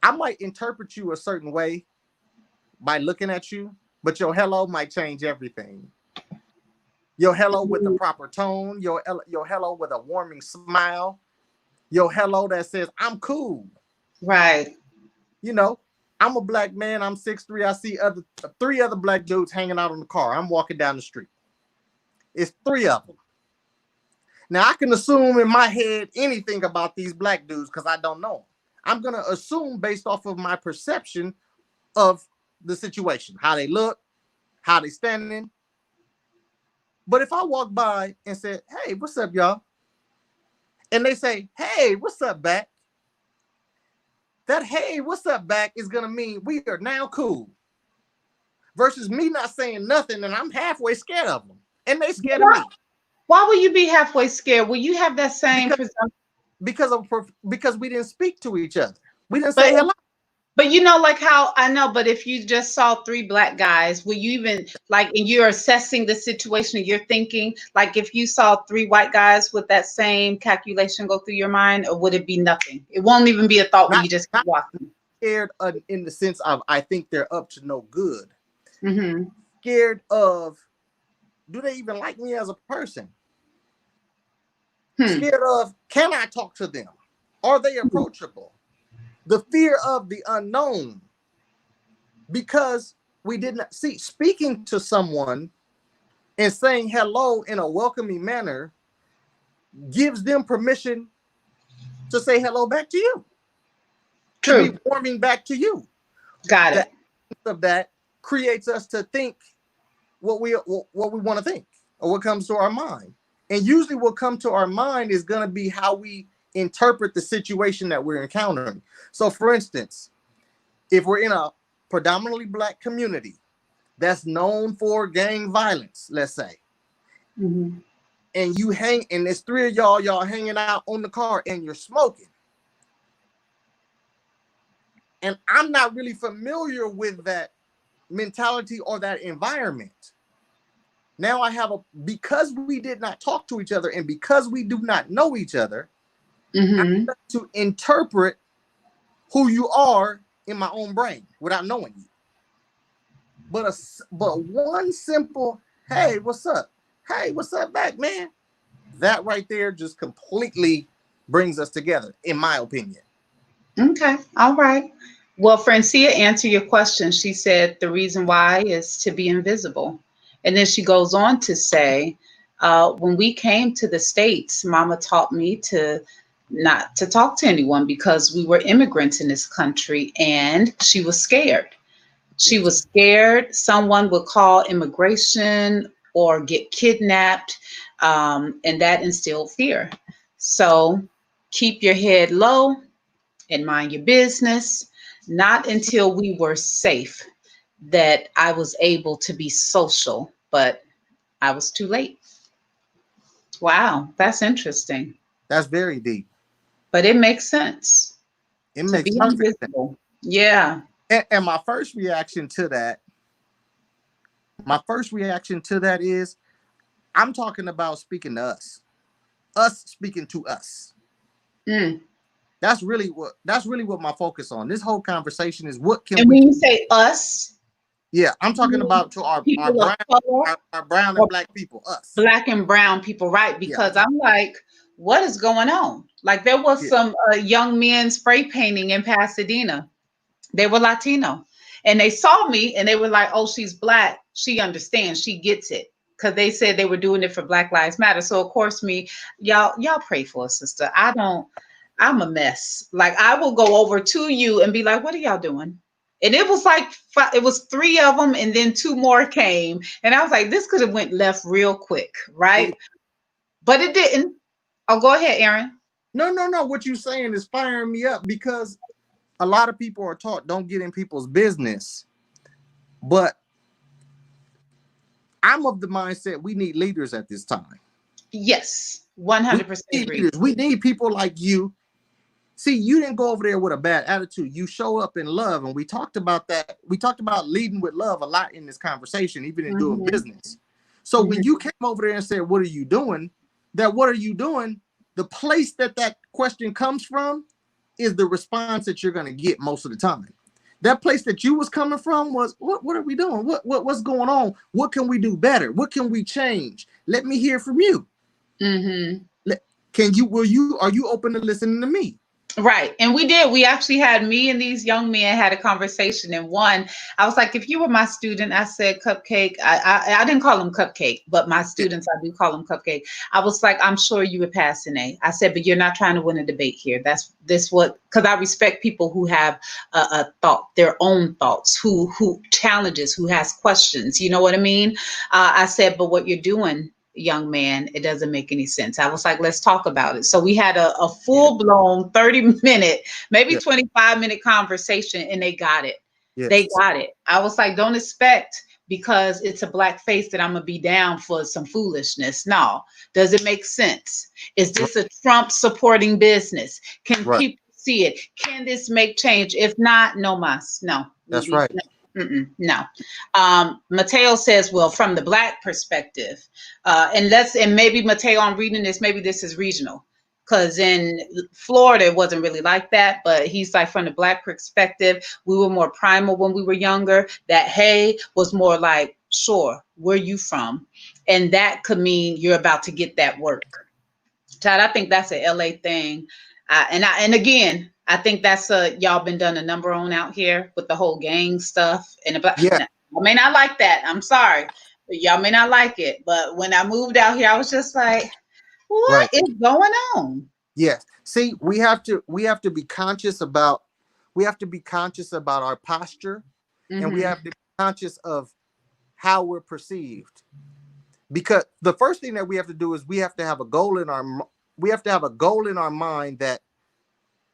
I might interpret you a certain way by looking at you, but your hello might change everything. Your hello with the proper tone, your hello with a warming smile, your hello that says, I'm cool. Right. You know, I'm a black man, I'm 6'3". I see three other black dudes hanging out in the car. I'm walking down the street. It's three of them. Now, I can assume in my head anything about these black dudes because I don't know them. I'm going to assume based off of my perception of the situation, how they look, how they standing. But if I walk by and say, hey, what's up, y'all? And they say, hey, what's up, back? That, hey, what's up, back is going to mean we are now cool. Versus me not saying nothing and I'm halfway scared of them. And they scared of me. Why would you be halfway scared? Will you have that same because presumption? because we didn't speak to each other. We didn't But say hello. but you know, like how I know, but if you just saw three black guys, will you even like, and you're assessing the situation and you're thinking, like if you saw three white guys, would that same calculation go through your mind, or would it be nothing? It won't even be a thought when Not you just keep not walking. scared in the sense of I think they're up to no good. Mm-hmm. Scared of, do they even like me as a person? Hmm. Scared of, can I talk to them? Are they approachable? The fear of the unknown, because we did not see, speaking to someone and saying hello in a welcoming manner gives them permission to say hello back to you, to be True. warming back to you. Got The it. essence of that creates us to think what we want to think, or what comes to our mind. And usually what comes to our mind is going to be how we interpret the situation that we're encountering. So for instance, if we're in a predominantly black community that's known for gang violence, let's say, Mm-hmm. and you hang, and there's three of y'all hanging out on the car and you're smoking, and I'm not really familiar with that mentality or that environment. Now I have a, because we did not talk to each other and because we do not know each other, I Mm-hmm. have to interpret who you are in my own brain without knowing you. But one simple, hey, what's up? Hey, what's up back, man? That right there just completely brings us together, in my opinion. Okay. All right. Well, Francia answered your question. She said the reason why is to be invisible. And then she goes on to say, when we came to the States, Mama taught me to not to talk to anyone because we were immigrants in this country, and she was scared. She Yes. was scared someone would call immigration or get kidnapped, and that instilled fear. So keep your head low and mind your business. Not until we were safe that I was able to be social, but I was too late. Wow, that's interesting. That's very deep. But it makes sense It to makes be perfect sense. invisible. Yeah. And my first reaction to that is, I'm talking about speaking to us speaking to us. Mm. That's really what my focus on this whole conversation is. What can And we? when you say us, Yeah, I'm you talking mean about to our people of brown, color our brown and or black people, us. black and brown people, right? Yeah, I'm Because talking. I'm like, what is going on? Like there was Yeah, some young men spray painting in Pasadena. They were Latino. And they saw me and they were like, oh, she's black. She understands. She gets it. Because they said they were doing it for Black Lives Matter. So of course y'all pray for us, sister. I'm a mess. Like I will go over to you and be like, what are y'all doing? And it was like it was three of them, and then two more came. And I was like, this could have went left real quick, right? it, But it didn't. Oh, go ahead, Aaron. no. What you're saying is firing me up, because a lot of people are taught don't get in people's business, but I'm of the mindset we need leaders at this time. Yes, We 100% need agree. leaders. We need people like you. See, you didn't go over there with a bad attitude. You show up in love, and we talked about that. We talked about leading with love a lot in this conversation, even in doing Hmm. business. So when Hmm. you came over there and said, "What are you doing?" That "What are you doing?" The place that question comes from is the response that you're going to get most of the time. That place that you was coming from was, "What are we doing? What's going on? What can we do better? What can we change? Let me hear from you. Hmm. Can you? Will you? Are you open to listening to me?" Right. And we did. We actually had me and these young men had a conversation. And one, I was like, if you were my student, I said, Cupcake. I didn't call him Cupcake, but my Yeah, students, I do call him Cupcake. I was like, I'm sure you would pass an A. I said, but you're not trying to win a debate here. That's this what, because I respect people who have a thought, their own thoughts, who challenges, who has questions. You know what I mean? I said, but what you're doing, young man, it doesn't make any sense. I was like, let's talk about it. So we had a yeah, full blown 30-minute, maybe yeah, 25-minute conversation, and they got it. They yes. got it. I was like, don't expect because it's a black face that I'm gonna be down for some foolishness. No. Does it make sense? Is this a Trump supporting business? Can Right. people see it? Can this make change? If not, no mas. No. That's right. No. No. Mateo says, well, from the black perspective, and maybe Mateo, I'm reading this, maybe this is regional. Because in Florida, it wasn't really like that. But he's like, from the black perspective, we were more primal when we were younger. That hey was more like, sure, where you from? And that could mean you're about to get that work. Todd, I think that's a LA thing. And again, I think that's y'all been done a number on out here with the whole gang stuff. And Yeah. I may not like that. I'm sorry. Y'all may not like it. But when I moved out here, I was just like, what Right. is going on? Yes. See, we have to be conscious about our posture, and we have to be conscious of how we're perceived. Because the first thing that we have to do is we have to have a goal in our mind that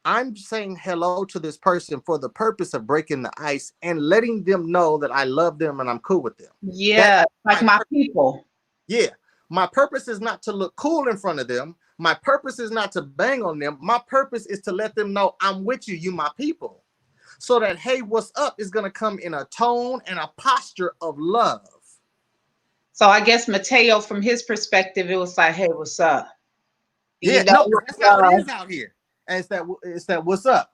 I'm saying hello to this person for the purpose of breaking the ice and letting them know that I love them and I'm cool with them. Yeah, like my people. Yeah. My purpose is not to look cool in front of them. My purpose is not to bang on them. My purpose is to let them know I'm with you, you my people. So that, hey, what's up is going to come in a tone and a posture of love. So I guess Mateo, from his perspective, it was like, hey, what's up? Yeah, no, that's how it is out here. And it's that what's up.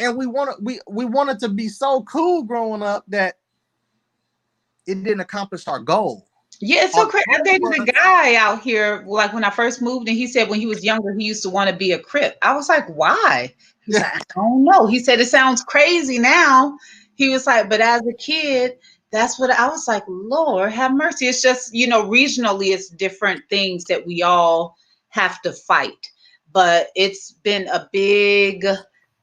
And we wanted to be so cool growing up that it didn't accomplish our goal. Yeah, it's so crazy. I dated a guy out here, like when I first moved, and he said when he was younger, he used to want to be a Crip. I was like, why? He was like, I don't know. He said, it sounds crazy now. He was like, but as a kid, that's what I was like, Lord, have mercy. It's just, regionally, it's different things that we all have to fight. But it's been a big,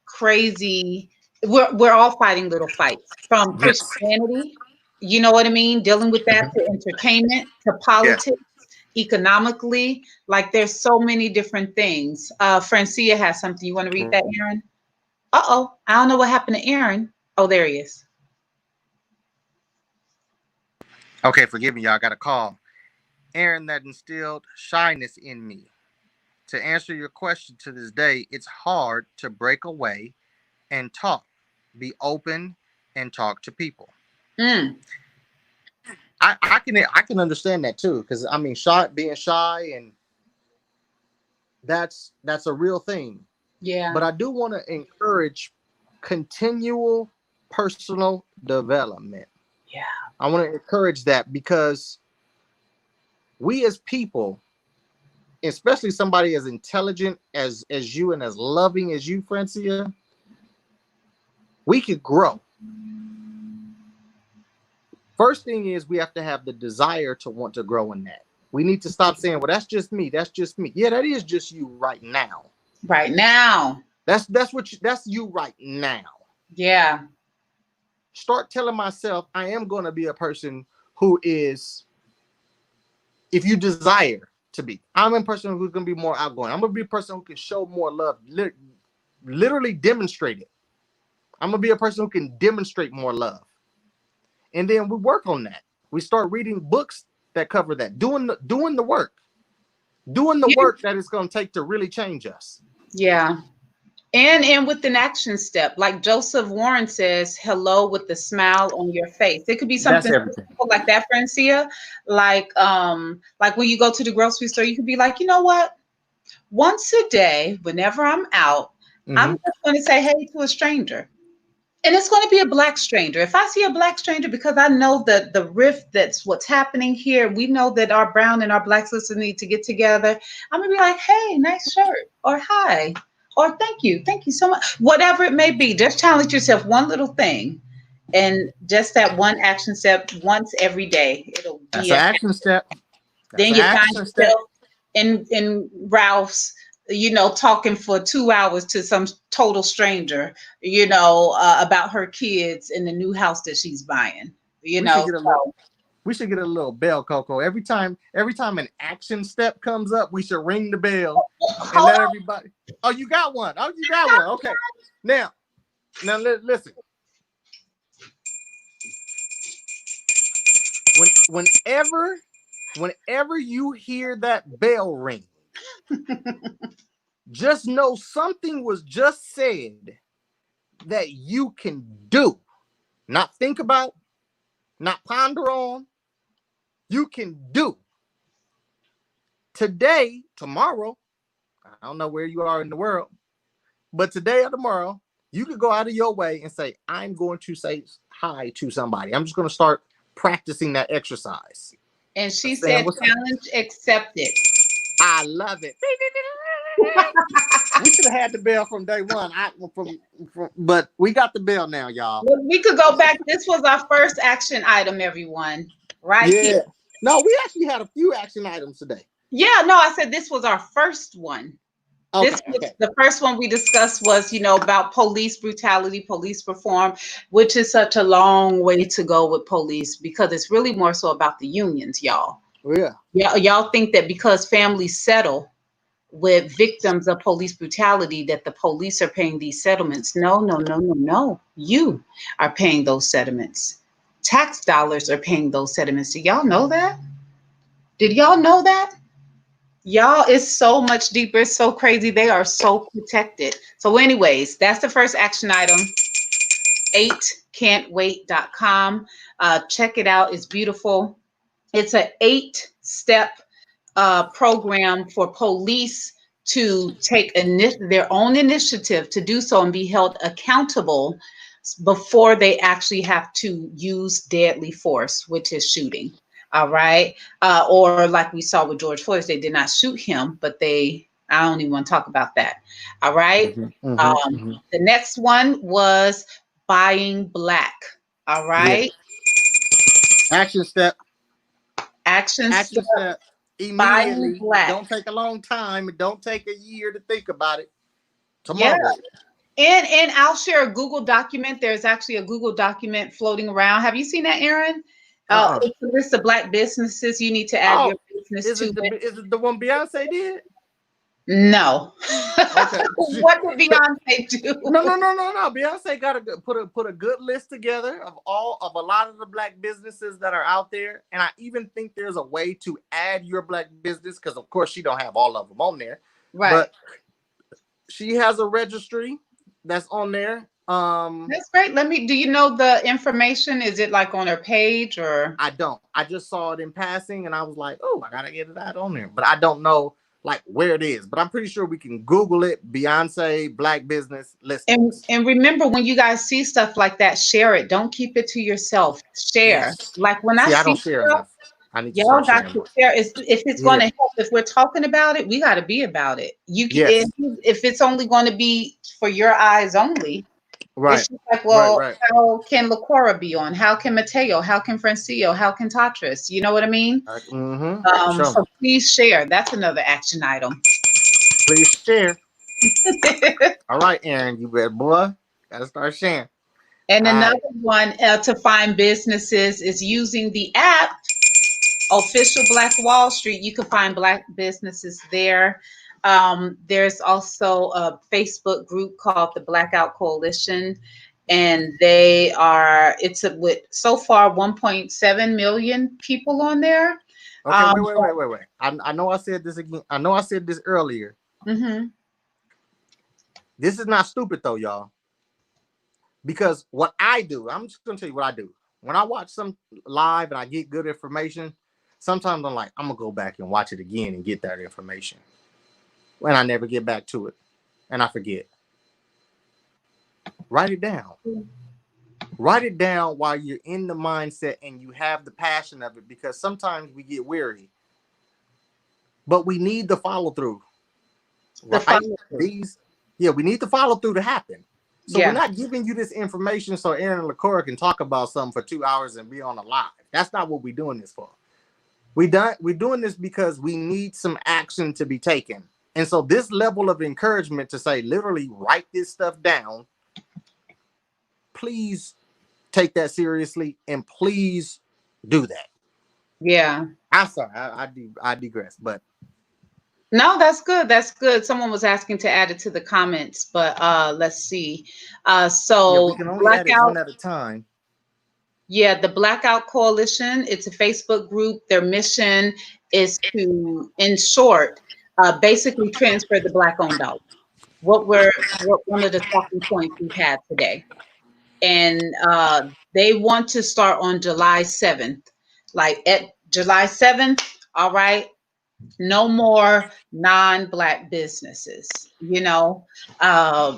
crazy, we're all fighting little fights from Christianity. You know what I mean? Dealing with that, to entertainment, to politics, economically. Like there's so many different things. Francia has something. You want to read that, Aaron? Uh-oh. I don't know what happened to Aaron. Oh, there he is. Okay, forgive me, y'all. I got a call. Aaron, that instilled shyness in me. To answer your question to this day, it's hard to break away and talk. Be open and talk to people. I can understand that too, because I mean, being shy, and that's a real thing. Yeah. But I do want to encourage continual personal development. Yeah. I want to encourage that, because we as people, especially somebody as intelligent as you and as loving as you, Francia, we could grow. First thing is we have to have the desire to want to grow in that. We need to stop saying, well, that's just me. That's just me. Yeah, that is just you right now. Right now. That's you right now. Yeah. Start telling myself I am going to be a person who is, if you desire to be, I'm a person who's going to be more outgoing. I'm going to be a person who can show more love, literally demonstrate it. I'm going to be a person who can demonstrate more love. And then we work on that. We start reading books that cover that, doing the work that it's going to take to really change us. Yeah. And with an action step, like Joseph Warren says, hello with the smile on your face. It could be something simple like that, Francia. Like when you go to the grocery store, you could be like, you know what? Once a day, whenever I'm out, I'm just going to say hey to a stranger. And it's going to be a black stranger. If I see a black stranger, because I know that the rift that's what's happening here, we know that our brown and our black sisters need to get together. I'm going to be like, hey, nice shirt, or hi, or thank you so much. Whatever it may be, just challenge yourself one little thing. And just that one action step once every day. It'll be an action step. Then you find yourself in Ralph's, talking for 2 hours to some total stranger, about her kids in the new house that she's buying. We should get a little bell, Coco. Every time an action step comes up, we should ring the bell and let everybody. Oh, you got one. Oh, you got one. Okay. Now listen. whenever whenever you hear that bell ring, just know something was just said that you can do. Not think about, not ponder on. You can do. Today, tomorrow, I don't know where you are in the world, but today or tomorrow, you could go out of your way and say, I'm going to say hi to somebody. I'm just going to start practicing that exercise. And she Saying said, what's up. challenge accepted. I love it. We should have had the bell from day one. But we got the bell now, y'all. We could go back. This was our first action item, everyone. Right here. Yeah. No, we actually had a few action items today. Yeah, no, I said this was our first one. Okay, This was okay. the first one we discussed was, about police brutality, police reform, which is such a long way to go with police because it's really more so about the unions, y'all. Yeah. Y'all think that because families settle with victims of police brutality that the police are paying these settlements. No, no, no, no, no. You are paying those settlements. Tax dollars are paying those settlements. Do y'all know that? Did y'all know that? Y'all, it's so much deeper. It's so crazy. They are so protected. So, anyways, that's the first action item. 8can'twait.com. Check it out. It's beautiful. It's an 8-step program for police to take their own initiative to do so and be held accountable before they actually have to use deadly force, which is shooting. All right. Or like we saw with George Floyd, they did not shoot him, but I don't even want to talk about that. All right. The next one was buying black. All right. Yeah. Action step. Action step. Immediately. Don't take a long time. It don't take a year to think about it. Tomorrow. Yeah. And I'll share a Google document. There's actually a Google document floating around. Have you seen that, Aaron? It's a list of black businesses you need to add your business to. Is it the one Beyonce did? No. Okay. What did Beyonce do? No. Beyonce got put a good list together of a lot of the black businesses that are out there, and I even think there's a way to add your black business because, of course, she don't have all of them on there. Right. But she has a registry that's on there. That's great. Do you know the information? Is it like on her page or? I don't. I just saw it in passing, and I was like, oh, I gotta get it out on there, but I don't know like where it is, but I'm pretty sure we can Google it. Beyonce black business listings. And remember, when you guys see stuff like that, share it. Don't keep it to yourself. Share. Yes. Like when I see don't share enough. I need to y'all start got sharing. to share. If it's going to help, if we're talking about it, we got to be about it. You can. Yes. If it's only going to be for your eyes only, right? It's just like, well, right. How can LaCora be on? How can Mateo? How can Francio? How can Tatris? You know what I mean? Sure. So please share. That's another action item. Please share. All right, Aaron, you better gotta start sharing. And another one to find businesses is using the app Official Black Wall Street. You can find black businesses there. There's also a Facebook group called the Blackout Coalition, and with so far 1.7 million people on there. Okay, wait. I know I said this again. I know I said this earlier. Mm-hmm. This is not stupid though, y'all. Because what I do, I'm just gonna tell you what I do. When I watch some live and I get good information, sometimes I'm like, I'm gonna go back and watch it again and get that information. And I never get back to it. And I forget. Write it down. Write it down while you're in the mindset and you have the passion of it, because sometimes we get weary. But we need the follow through. Right? We need the follow through to happen. So we're not giving you this information so Aaron and LaCora can talk about something for 2 hours and be on a live. That's not what we're doing this for. We're doing this because we need some action to be taken. And so this level of encouragement to say, literally write this stuff down, please take that seriously and please do that. Yeah. I'm sorry, I digress, but. No, that's good. That's good. Someone was asking to add it to the comments, but let's see. So we can only add it one at a time. Yeah, the Blackout Coalition, it's a Facebook group. Their mission is to, in short, basically transfer the Black-owned dollar. What one of the talking points we've had today. And they want to start on July 7th. Like at July 7th, all right, no more non-Black businesses, you know. Uh,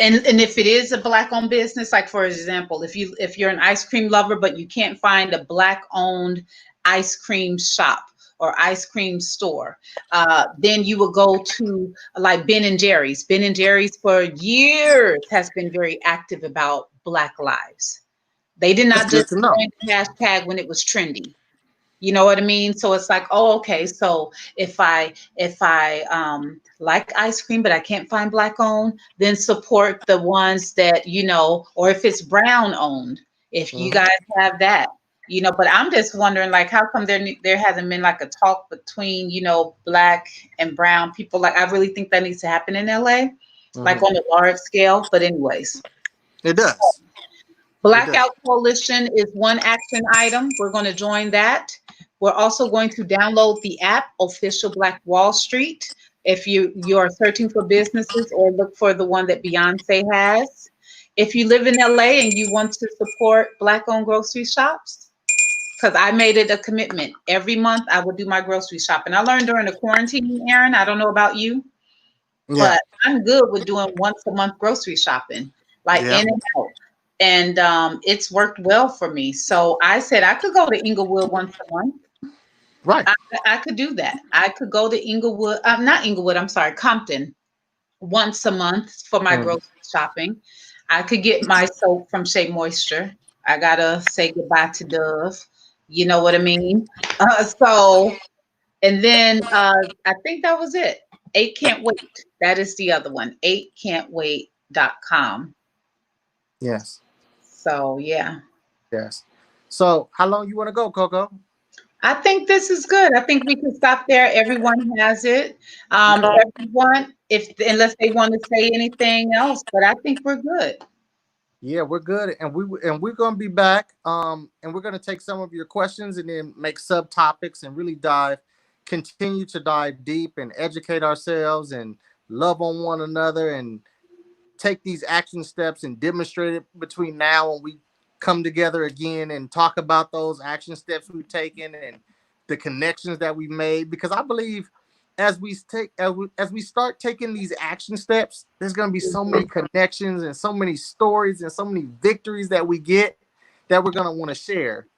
and if it is a Black owned business, like for example, if you're an ice cream lover but you can't find a Black owned ice cream shop or ice cream store, then you will go to like Ben and Jerry's. Ben and Jerry's for years has been very active about Black lives. They did That's not good just to know. join the hashtag when it was trendy. You know what I mean? So it's like, oh, okay. So if I like ice cream but I can't find Black owned, then support the ones that, or if it's brown owned, if you Hmm. guys have that, But I'm just wondering, like, how come there hasn't been like a talk between, Black and brown people? Like, I really think that needs to happen in LA, like Hmm. on a large scale. But anyways, It does. It does. Blackout Coalition is one action item. We're going to join that. We're also going to download the app, Official Black Wall Street, if you are searching for businesses, or look for the one that Beyonce has. If you live in LA and you want to support Black-owned grocery shops, because I made it a commitment. Every month I will do my grocery shopping. I learned during the quarantine, Aaron. I don't know about you, Yeah. but I'm good with doing once a month grocery shopping, like Yeah. in and out. And it's worked well for me. So I said I could go to Inglewood once a month. Right. I, I could do that. I could go to Inglewood, not Inglewood, I'm sorry, Compton once a month for my Mm. grocery shopping. I could get my soap from Shea Moisture. I gotta say goodbye to Dove. You know what I mean? And then I think that was it. 8 Can't Wait. That is the other one. 8can'twait.com. Yes. So yeah. Yes. So, how long you want to go, Coco? I think this is good. I think we can stop there. Everyone has it. Everyone, if unless they want to say anything else, but I think we're good. Yeah, we're good, and we're gonna be back. And we're gonna take some of your questions and then make subtopics and really continue to dive deep and educate ourselves and love on one another and take these action steps and demonstrate it between now and we come together again and talk about those action steps we've taken and the connections that we made. Because I believe as we start taking these action steps, there's going to be so many connections and so many stories and so many victories that we get that we're going to want to share.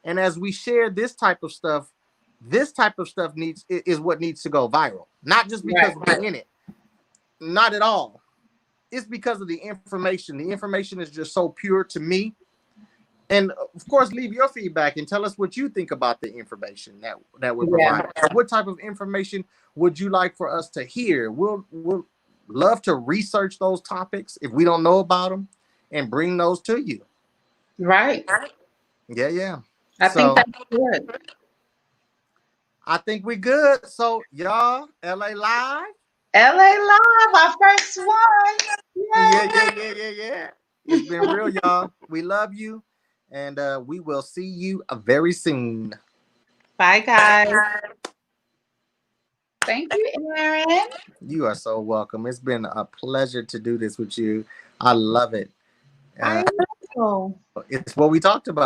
And as we share this type of stuff needs is what needs to go viral, not just because Right. we're in it, not at all. It's because of the information. The information is just so pure to me. And of course, leave your feedback and tell us what you think about the information that we're Yeah. providing. So what type of information would you like for us to hear? We'll love to research those topics if we don't know about them and bring those to you. Right. Yeah, yeah. I think So that's good. I think we good. So y'all, LA Live. LA Live, our first one. Yeah, Yay. yeah, yeah, yeah, yeah. It's been real, y'all. We love you, and we will see you very soon. Bye, guys. Thank you, Aaron. You are so welcome. It's been a pleasure to do this with you. I love it. Uh, I know. it's what we talked about.